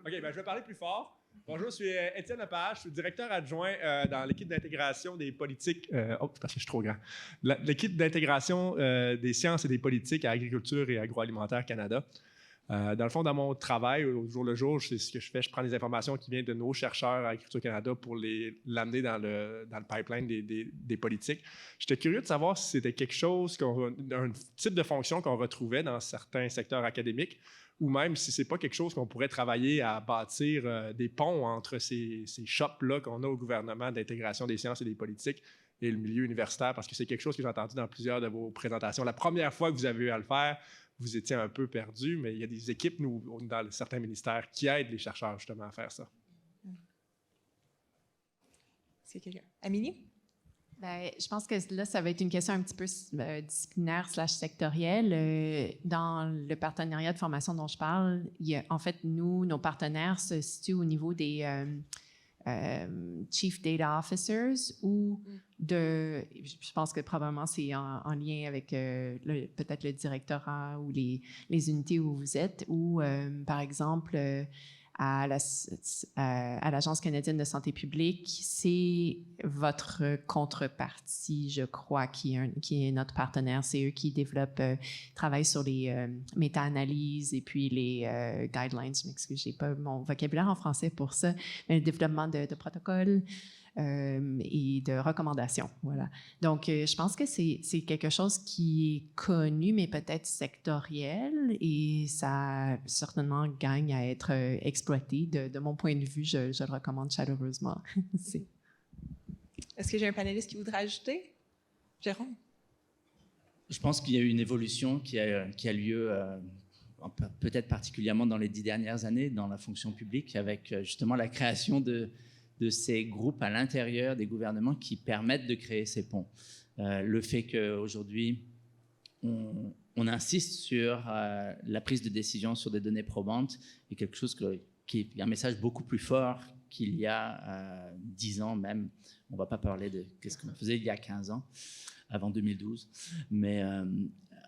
OK, je vais parler plus fort. Bonjour, je suis Étienne Lepage. Je suis directeur adjoint dans l'équipe d'intégration des politiques... parce que je suis trop grand. L'équipe d'intégration des sciences et des politiques à Agriculture et Agroalimentaire Canada. Dans le fond, dans mon travail, au jour le jour, c'est ce que je fais. Je prends des informations qui viennent de nos chercheurs à Agriculture Canada pour l'amener dans le pipeline des politiques. J'étais curieux de savoir si c'était quelque chose, un type de fonction qu'on retrouvait dans certains secteurs académiques, ou même si ce n'est pas quelque chose qu'on pourrait travailler à bâtir des ponts entre ces shops-là qu'on a au gouvernement d'intégration des sciences et des politiques et le milieu universitaire, parce que c'est quelque chose que j'ai entendu dans plusieurs de vos présentations. La première fois que vous avez eu à le faire, vous étiez un peu perdu, mais il y a des équipes, dans certains ministères, qui aident les chercheurs justement à faire ça. Est-ce que quelqu'un... Amélie? Je pense que là, ça va être une question un petit peu disciplinaire / sectorielle. Dans le partenariat de formation dont je parle, en fait, nos partenaires se situent au niveau des Chief Data Officers ou je pense que probablement c'est en lien avec peut-être le directorat ou les unités où vous êtes, ou par exemple à l'Agence canadienne de santé publique, c'est votre contrepartie, je crois, qui est notre partenaire. C'est eux qui développent, travaillent sur les méta-analyses et puis les guidelines. Je m'excuse, j'ai pas mon vocabulaire en français pour ça, mais le développement de protocoles et de recommandations. Voilà. Donc, je pense que c'est quelque chose qui est connu, mais peut-être sectoriel, et ça certainement gagne à être exploité. De mon point de vue, je le recommande chaleureusement. Est-ce que j'ai un panéliste qui voudrait ajouter? Jérôme? Je pense qu'il y a eu une évolution qui a lieu peut-être particulièrement dans les 10 dernières années dans la fonction publique, avec justement la création de ces groupes à l'intérieur des gouvernements qui permettent de créer ces ponts. Le fait qu'aujourd'hui, on insiste sur la prise de décision sur des données probantes et quelque chose qui est un message beaucoup plus fort qu'il y a 10 ans même. On ne va pas parler de ce qu'on faisait il y a 15 ans, avant 2012. Mais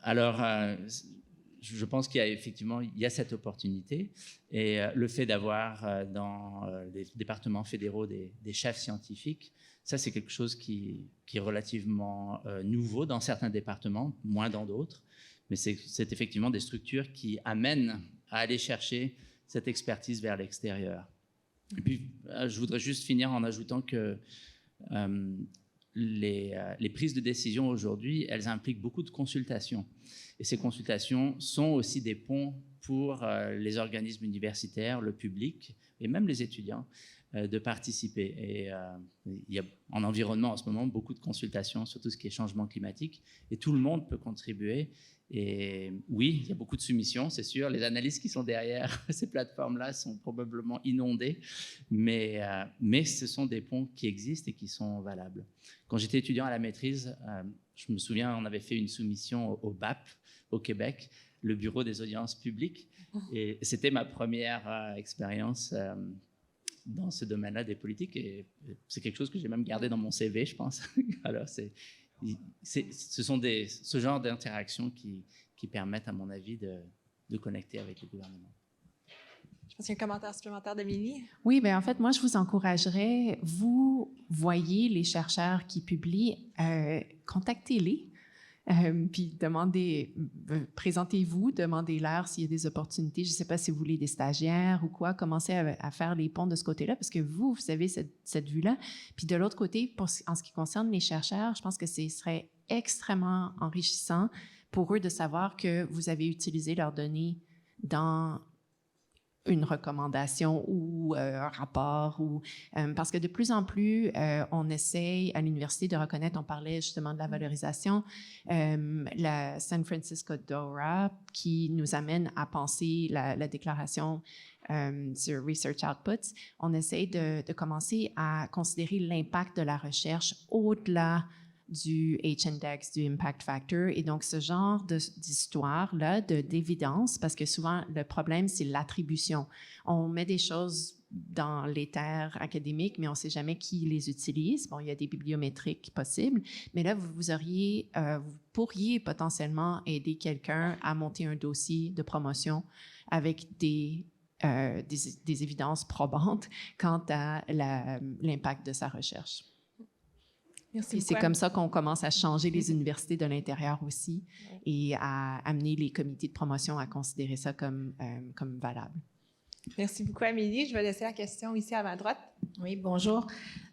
alors, je pense qu'il y a effectivement cette opportunité. Et le fait d'avoir dans les départements fédéraux des chefs scientifiques, ça, c'est quelque chose qui est relativement nouveau dans certains départements, moins dans d'autres. Mais c'est effectivement des structures qui amènent à aller chercher cette expertise vers l'extérieur. Et puis, je voudrais juste finir en ajoutant que les prises de décision aujourd'hui, elles impliquent beaucoup de consultations. Et ces consultations sont aussi des ponts pour les organismes universitaires, le public et même les étudiants de participer. Et il y a en environnement en ce moment beaucoup de consultations sur tout ce qui est changement climatique et tout le monde peut contribuer. Et oui, il y a beaucoup de soumissions, c'est sûr. Les analystes qui sont derrière ces plateformes-là sont probablement inondés, mais ce sont des ponts qui existent et qui sont valables. Quand j'étais étudiant à la maîtrise, je me souviens, on avait fait une soumission au BAP, au Québec, le Bureau des audiences publiques, et c'était ma première expérience dans ce domaine-là des politiques, et c'est quelque chose que j'ai même gardé dans mon CV, je pense. Alors, ce sont ce genre d'interactions qui permettent, à mon avis, de connecter avec le gouvernement. Je pense qu'il y a un commentaire supplémentaire d'Amélie. Oui, bien en fait, moi, je vous encouragerais, vous voyez les chercheurs qui publient, contactez-les. Puis présentez-vous, demandez-leur s'il y a des opportunités. Je ne sais pas si vous voulez des stagiaires ou quoi. Commencez à faire les ponts de ce côté-là parce que vous avez cette vue-là. Puis de l'autre côté, en ce qui concerne les chercheurs, je pense que ce serait extrêmement enrichissant pour eux de savoir que vous avez utilisé leurs données dans une recommandation ou un rapport, parce que de plus en plus, on essaye à l'université de reconnaître, on parlait justement de la valorisation, la San Francisco DORA qui nous amène à penser la déclaration sur Research Outputs, on essaye de commencer à considérer l'impact de la recherche au-delà du H-index, du impact factor. Et donc, ce genre d'histoire-là, d'évidence, parce que souvent, le problème, c'est l'attribution. On met des choses dans les terres académiques, mais on ne sait jamais qui les utilise. Bon, il y a des bibliométriques possibles, mais là, vous pourriez potentiellement aider quelqu'un à monter un dossier de promotion avec des évidences probantes quant à l'impact de sa recherche. Et c'est comme ça qu'on commence à changer les universités de l'intérieur aussi et à amener les comités de promotion à considérer ça comme valable. Merci beaucoup, Amélie. Je vais laisser la question ici à ma droite. Oui, bonjour.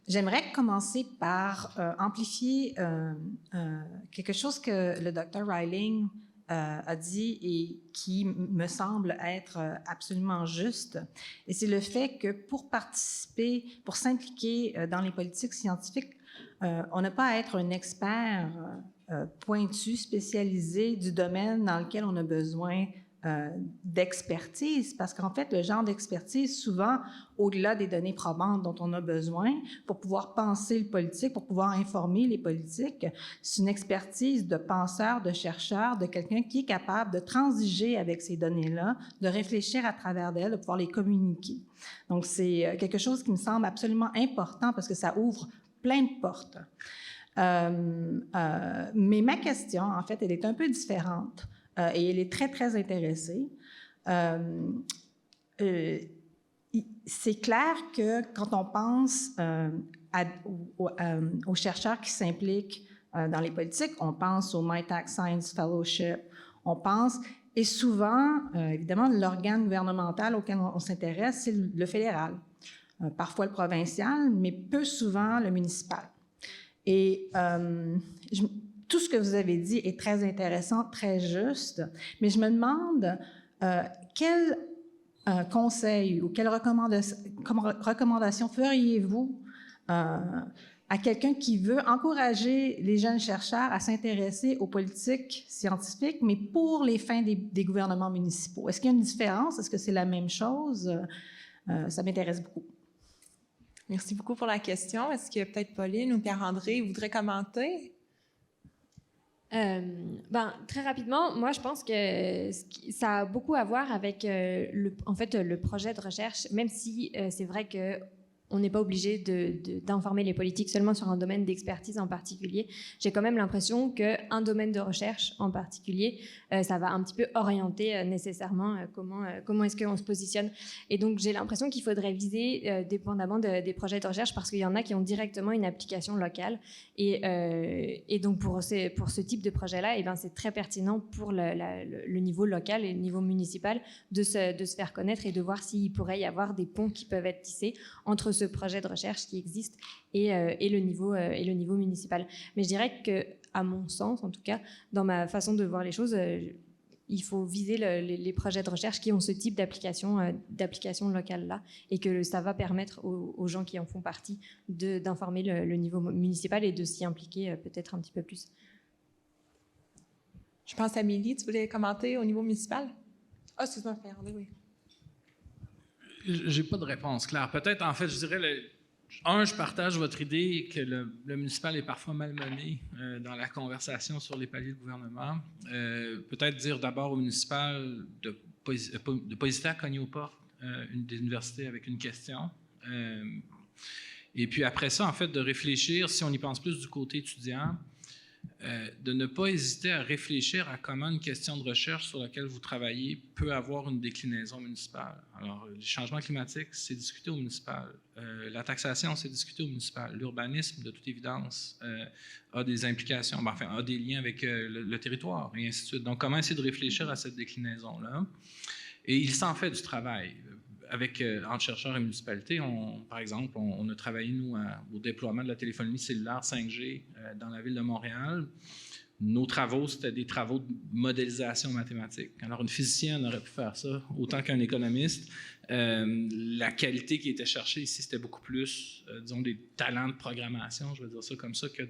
J'aimerais commencer par amplifier quelque chose que le Dr. Reiling a dit et qui me semble être absolument juste. Et c'est le fait que pour participer, pour s'impliquer dans les politiques scientifiques, on n'a pas à être un expert pointu, spécialisé du domaine dans lequel on a besoin d'expertise, parce qu'en fait, le genre d'expertise, souvent, au-delà des données probantes dont on a besoin pour pouvoir penser le politique, pour pouvoir informer les politiques, c'est une expertise de penseur, de chercheur, de quelqu'un qui est capable de transiger avec ces données-là, de réfléchir à travers d'elles, de pouvoir les communiquer. Donc, c'est quelque chose qui me semble absolument important parce que ça ouvre plein de portes. Mais ma question, en fait, elle est un peu différente et elle est très, très intéressée. C'est clair que quand on pense aux chercheurs qui s'impliquent dans les politiques, on pense au MITAC Science Fellowship, on pense, et souvent, évidemment, l'organe gouvernemental auquel on s'intéresse, c'est le fédéral. Parfois le provincial, mais peu souvent le municipal. Et tout ce que vous avez dit est très intéressant, très juste, mais je me demande quel conseil ou quelle recommandation feriez-vous à quelqu'un qui veut encourager les jeunes chercheurs à s'intéresser aux politiques scientifiques, mais pour les fins des gouvernements municipaux? Est-ce qu'il y a une différence? Est-ce que c'est la même chose? Ça m'intéresse beaucoup. Merci beaucoup pour la question. Est-ce que peut-être Pauline ou Pierre-André voudraient commenter? Très rapidement, moi, je pense que ça a beaucoup à voir avec le projet de recherche, même si c'est vrai que on n'est pas obligé d'informer les politiques seulement sur un domaine d'expertise en particulier. J'ai quand même l'impression qu'un domaine de recherche en particulier, ça va un petit peu orienter nécessairement comment est-ce qu'on se positionne. Et donc, j'ai l'impression qu'il faudrait viser dépendamment des projets de recherche, parce qu'il y en a qui ont directement une application locale. Et donc, pour ce type de projet-là, c'est très pertinent pour le niveau local et le niveau municipal de se faire connaître et de voir s'il pourrait y avoir des ponts qui peuvent être tissés entre ce projet de recherche qui existe et le niveau municipal. Mais je dirais que, à mon sens, en tout cas, dans ma façon de voir les choses, il faut viser les projets de recherche qui ont ce type d'application locale-là, et que ça va permettre aux gens qui en font partie d'informer le niveau municipal et de s'y impliquer peut-être un petit peu plus. Je pense à Amélie, tu voulais commenter au niveau municipal? Ah, excuse-moi, Fernandez, oui. J'ai pas de réponse claire. Peut-être, en fait, je dirais, je partage votre idée que le municipal est parfois malmené dans la conversation sur les paliers de gouvernement. Peut-être dire d'abord au municipal de ne pas hésiter à cogner aux portes des universités avec une question. Et puis après ça, en fait, de réfléchir, si on y pense plus du côté étudiant, de ne pas hésiter à réfléchir à comment une question de recherche sur laquelle vous travaillez peut avoir une déclinaison municipale. Alors, les changements climatiques, c'est discuté au municipal. La taxation, c'est discuté au municipal. L'urbanisme, de toute évidence, a des implications, a des liens avec le territoire, et ainsi de suite. Donc, comment essayer de réfléchir à cette déclinaison-là? Et il s'en fait du travail. Entre chercheurs et municipalités, par exemple, on a travaillé, nous, au déploiement de la téléphonie cellulaire 5G dans la ville de Montréal. Nos travaux, c'était des travaux de modélisation mathématique. Alors, une physicienne aurait pu faire ça autant qu'un économiste. La qualité qui était cherchée ici, c'était beaucoup plus, disons, des talents de programmation, je vais dire ça comme ça, que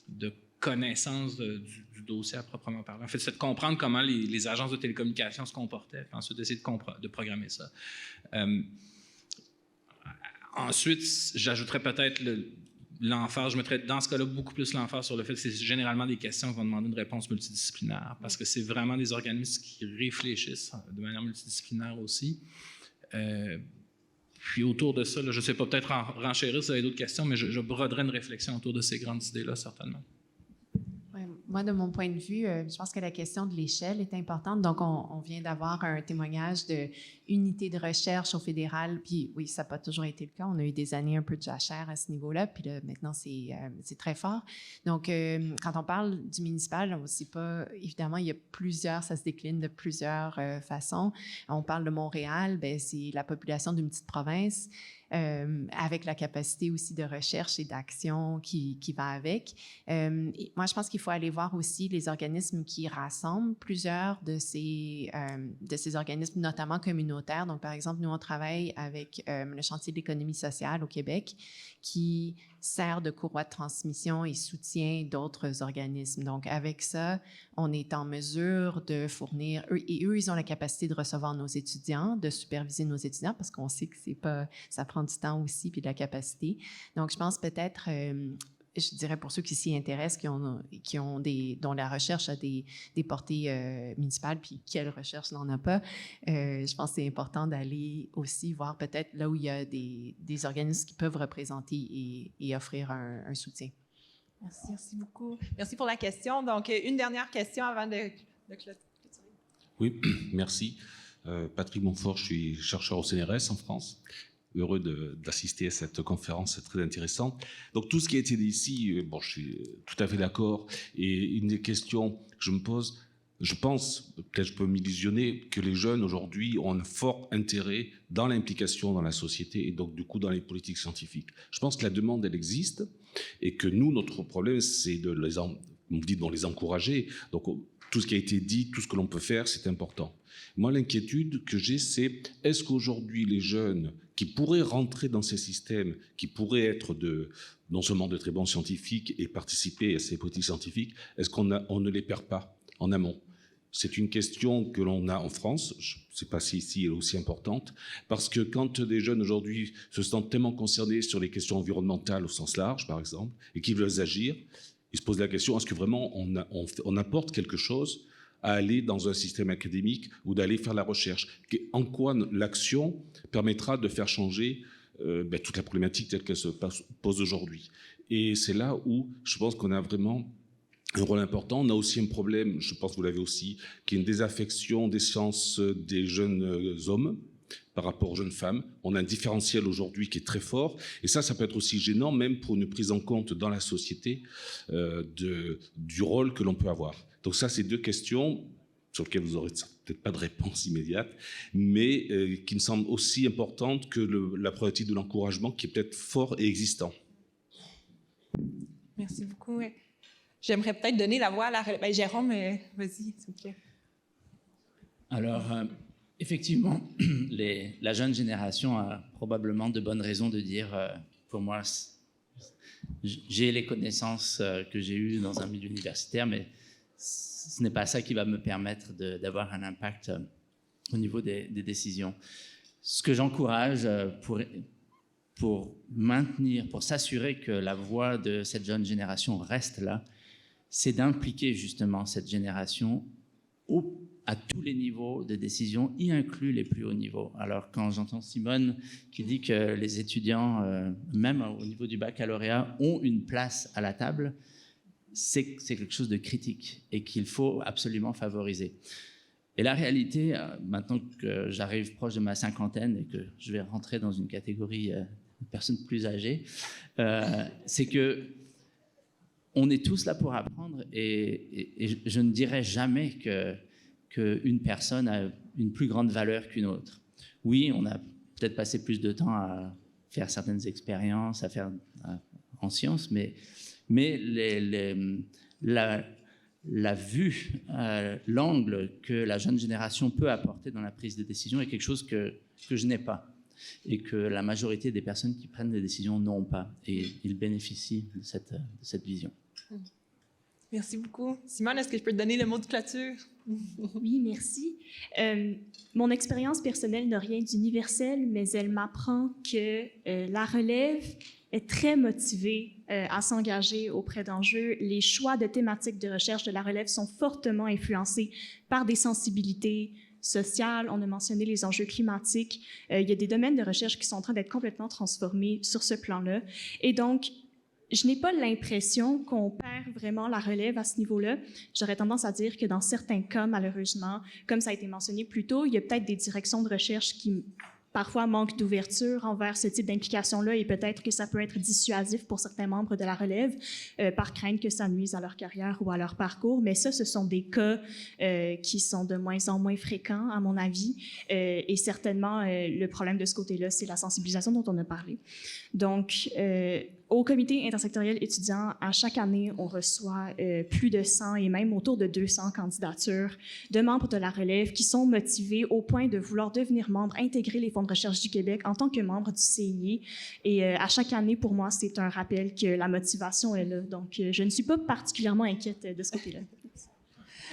de connaissance du dossier à proprement parler. En fait, c'est de comprendre comment les agences de télécommunications se comportaient, puis ensuite d'essayer de programmer ça. Ensuite, j'ajouterais peut-être l'emphase, je mettrais dans ce cas-là beaucoup plus l'emphase sur le fait que c'est généralement des questions qui vont demander une réponse multidisciplinaire, parce que c'est vraiment des organismes qui réfléchissent de manière multidisciplinaire aussi. Puis autour de ça, là, je ne sais pas, peut-être renchérir si vous avez d'autres questions, mais je broderai une réflexion autour de ces grandes idées-là, certainement. Moi, de mon point de vue, je pense que la question de l'échelle est importante. Donc, on vient d'avoir un témoignage d'unité de recherche au fédéral. Puis oui, ça n'a pas toujours été le cas. On a eu des années un peu de jachère à ce niveau-là. Puis là, maintenant, c'est très fort. Donc, quand on parle du municipal, c'est pas... Évidemment, il y a plusieurs... Ça se décline de plusieurs façons. On parle de Montréal, bien, c'est la population d'une petite province. Avec la capacité aussi de recherche et d'action qui va avec. Et moi, je pense qu'il faut aller voir aussi les organismes qui rassemblent plusieurs de ces organismes, notamment communautaires. Donc, par exemple, nous, on travaille avec le chantier de l'économie sociale au Québec, qui sert de courroie de transmission et soutient d'autres organismes. Donc, avec ça, on est en mesure de fournir, eux, ils ont la capacité de recevoir nos étudiants, de superviser nos étudiants, parce qu'on sait que ça prend du temps aussi, puis de la capacité. Donc, je pense peut-être, je dirais pour ceux qui s'y intéressent, dont la recherche a des portées municipales, puis quelle recherche n'en a pas, je pense que c'est important d'aller aussi voir peut-être là où il y a des organismes qui peuvent représenter et offrir un soutien. Merci beaucoup. Merci pour la question. Donc, une dernière question avant de clôturer. Oui, merci. Patrick Montfort, je suis chercheur au CNRS en France. Heureux d'assister à cette conférence, c'est très intéressant. Donc tout ce qui a été dit ici, bon, je suis tout à fait d'accord. Et une des questions que je me pose, je pense, peut-être je peux m'illusionner, que les jeunes aujourd'hui ont un fort intérêt dans l'implication dans la société et donc du coup dans les politiques scientifiques. Je pense que la demande, elle existe et que nous, notre problème, c'est de les encourager. Donc tout ce qui a été dit, tout ce que l'on peut faire, c'est important. Moi, l'inquiétude que j'ai, c'est est-ce qu'aujourd'hui les jeunes qui pourraient rentrer dans ces systèmes, qui pourraient être non seulement de très bons scientifiques et participer à ces politiques scientifiques, est-ce qu'on ne les perd pas en amont? C'est une question que l'on a en France, je ne sais pas si ici elle est aussi importante, parce que quand des jeunes aujourd'hui se sentent tellement concernés sur les questions environnementales au sens large, par exemple, et qui veulent agir, Ils se posent la question, est-ce que vraiment on apporte quelque chose à aller dans un système académique ou d'aller faire la recherche? En quoi l'action permettra de faire changer toute la problématique telle qu'elle se pose aujourd'hui? Et c'est là où je pense qu'on a vraiment un rôle important. On a aussi un problème, je pense que vous l'avez aussi, qui est une désaffection des sciences des jeunes hommes par rapport aux jeunes femmes. On a un différentiel aujourd'hui qui est très fort, et ça peut être aussi gênant, même pour une prise en compte dans la société du rôle que l'on peut avoir. Donc ça, c'est deux questions sur lesquelles vous n'aurez peut-être pas de réponse immédiate, mais qui me semblent aussi importantes que la problématique de l'encouragement, qui est peut-être fort et existant. Merci beaucoup. J'aimerais peut-être donner la voix à Jérôme, vas-y, s'il vous plaît. Alors, effectivement, la jeune génération a probablement de bonnes raisons de dire, pour moi, j'ai les connaissances que j'ai eues dans un milieu universitaire, mais ce n'est pas ça qui va me permettre d'avoir un impact au niveau des décisions. Ce que j'encourage pour s'assurer que la voix de cette jeune génération reste là, c'est d'impliquer justement cette génération à tous les niveaux de décision, y inclus les plus hauts niveaux. Alors quand j'entends Simone qui dit que les étudiants, même au niveau du baccalauréat, ont une place à la table, c'est quelque chose de critique et qu'il faut absolument favoriser. Et la réalité, maintenant que j'arrive proche de ma cinquantaine et que je vais rentrer dans une catégorie de personnes plus âgées, c'est que on est tous là pour apprendre et je ne dirais jamais qu'une personne a une plus grande valeur qu'une autre. Oui, on a peut-être passé plus de temps à faire certaines expériences, en sciences, mais la vue, l'angle que la jeune génération peut apporter dans la prise de décision est quelque chose que je n'ai pas et que la majorité des personnes qui prennent des décisions n'ont pas. Et ils bénéficient de cette vision. Merci beaucoup. Simone, est-ce que je peux te donner le mot de clôture? Oui, merci. Mon expérience personnelle n'a rien d'universel, mais elle m'apprend que la relève est très motivée à s'engager auprès d'enjeux. Les choix de thématiques de recherche de la relève sont fortement influencés par des sensibilités sociales. On a mentionné les enjeux climatiques. Il y a des domaines de recherche qui sont en train d'être complètement transformés sur ce plan-là. Et donc, je n'ai pas l'impression qu'on perd vraiment la relève à ce niveau-là. J'aurais tendance à dire que dans certains cas, malheureusement, comme ça a été mentionné plus tôt, il y a peut-être des directions de recherche qui parfois manquent d'ouverture envers ce type d'implication-là et peut-être que ça peut être dissuasif pour certains membres de la relève par crainte que ça nuise à leur carrière ou à leur parcours. Mais ça, ce sont des cas qui sont de moins en moins fréquents, à mon avis. Et certainement, le problème de ce côté-là, c'est la sensibilisation dont on a parlé. Donc, au comité intersectoriel étudiant, à chaque année, on reçoit plus de 100 et même autour de 200 candidatures de membres de la relève qui sont motivés au point de vouloir devenir membres, intégrer les fonds de recherche du Québec en tant que membre du CIE. Et à chaque année, pour moi, c'est un rappel que la motivation est là. Donc, je ne suis pas particulièrement inquiète de ce côté-là.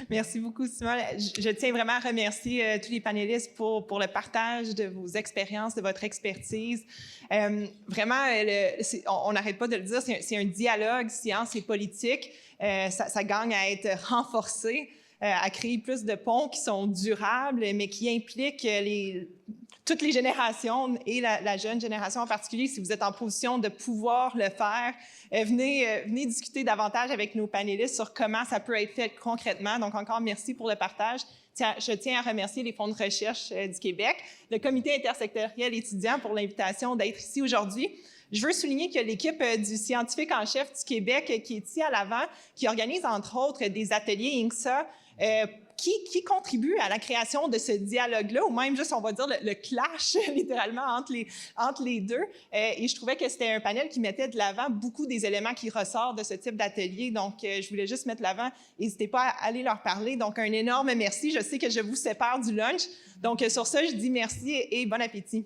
Merci beaucoup, Simone. Je tiens vraiment à remercier tous les panélistes pour le partage de vos expériences, de votre expertise. Vraiment, on n'arrête pas de le dire, c'est un dialogue science et politique. Ça gagne à être renforcé, à créer plus de ponts qui sont durables, mais qui impliquent toutes les générations et la jeune génération en particulier. Si vous êtes en position de pouvoir le faire, venez discuter davantage avec nos panélistes sur comment ça peut être fait concrètement. Donc, encore merci pour le partage. Je tiens à remercier les fonds de recherche du Québec, le comité intersectoriel étudiant pour l'invitation d'être ici aujourd'hui. Je veux souligner que l'équipe du scientifique en chef du Québec qui est ici à l'avant, qui organise entre autres des ateliers INCSA, qui contribue à la création de ce dialogue-là, ou même juste, on va dire, le clash, littéralement, entre les deux. Et je trouvais que c'était un panel qui mettait de l'avant beaucoup des éléments qui ressortent de ce type d'atelier. Donc, je voulais juste mettre de l'avant. N'hésitez pas à aller leur parler. Donc, un énorme merci. Je sais que je vous sépare du lunch. Donc, sur ça, je dis merci et bon appétit.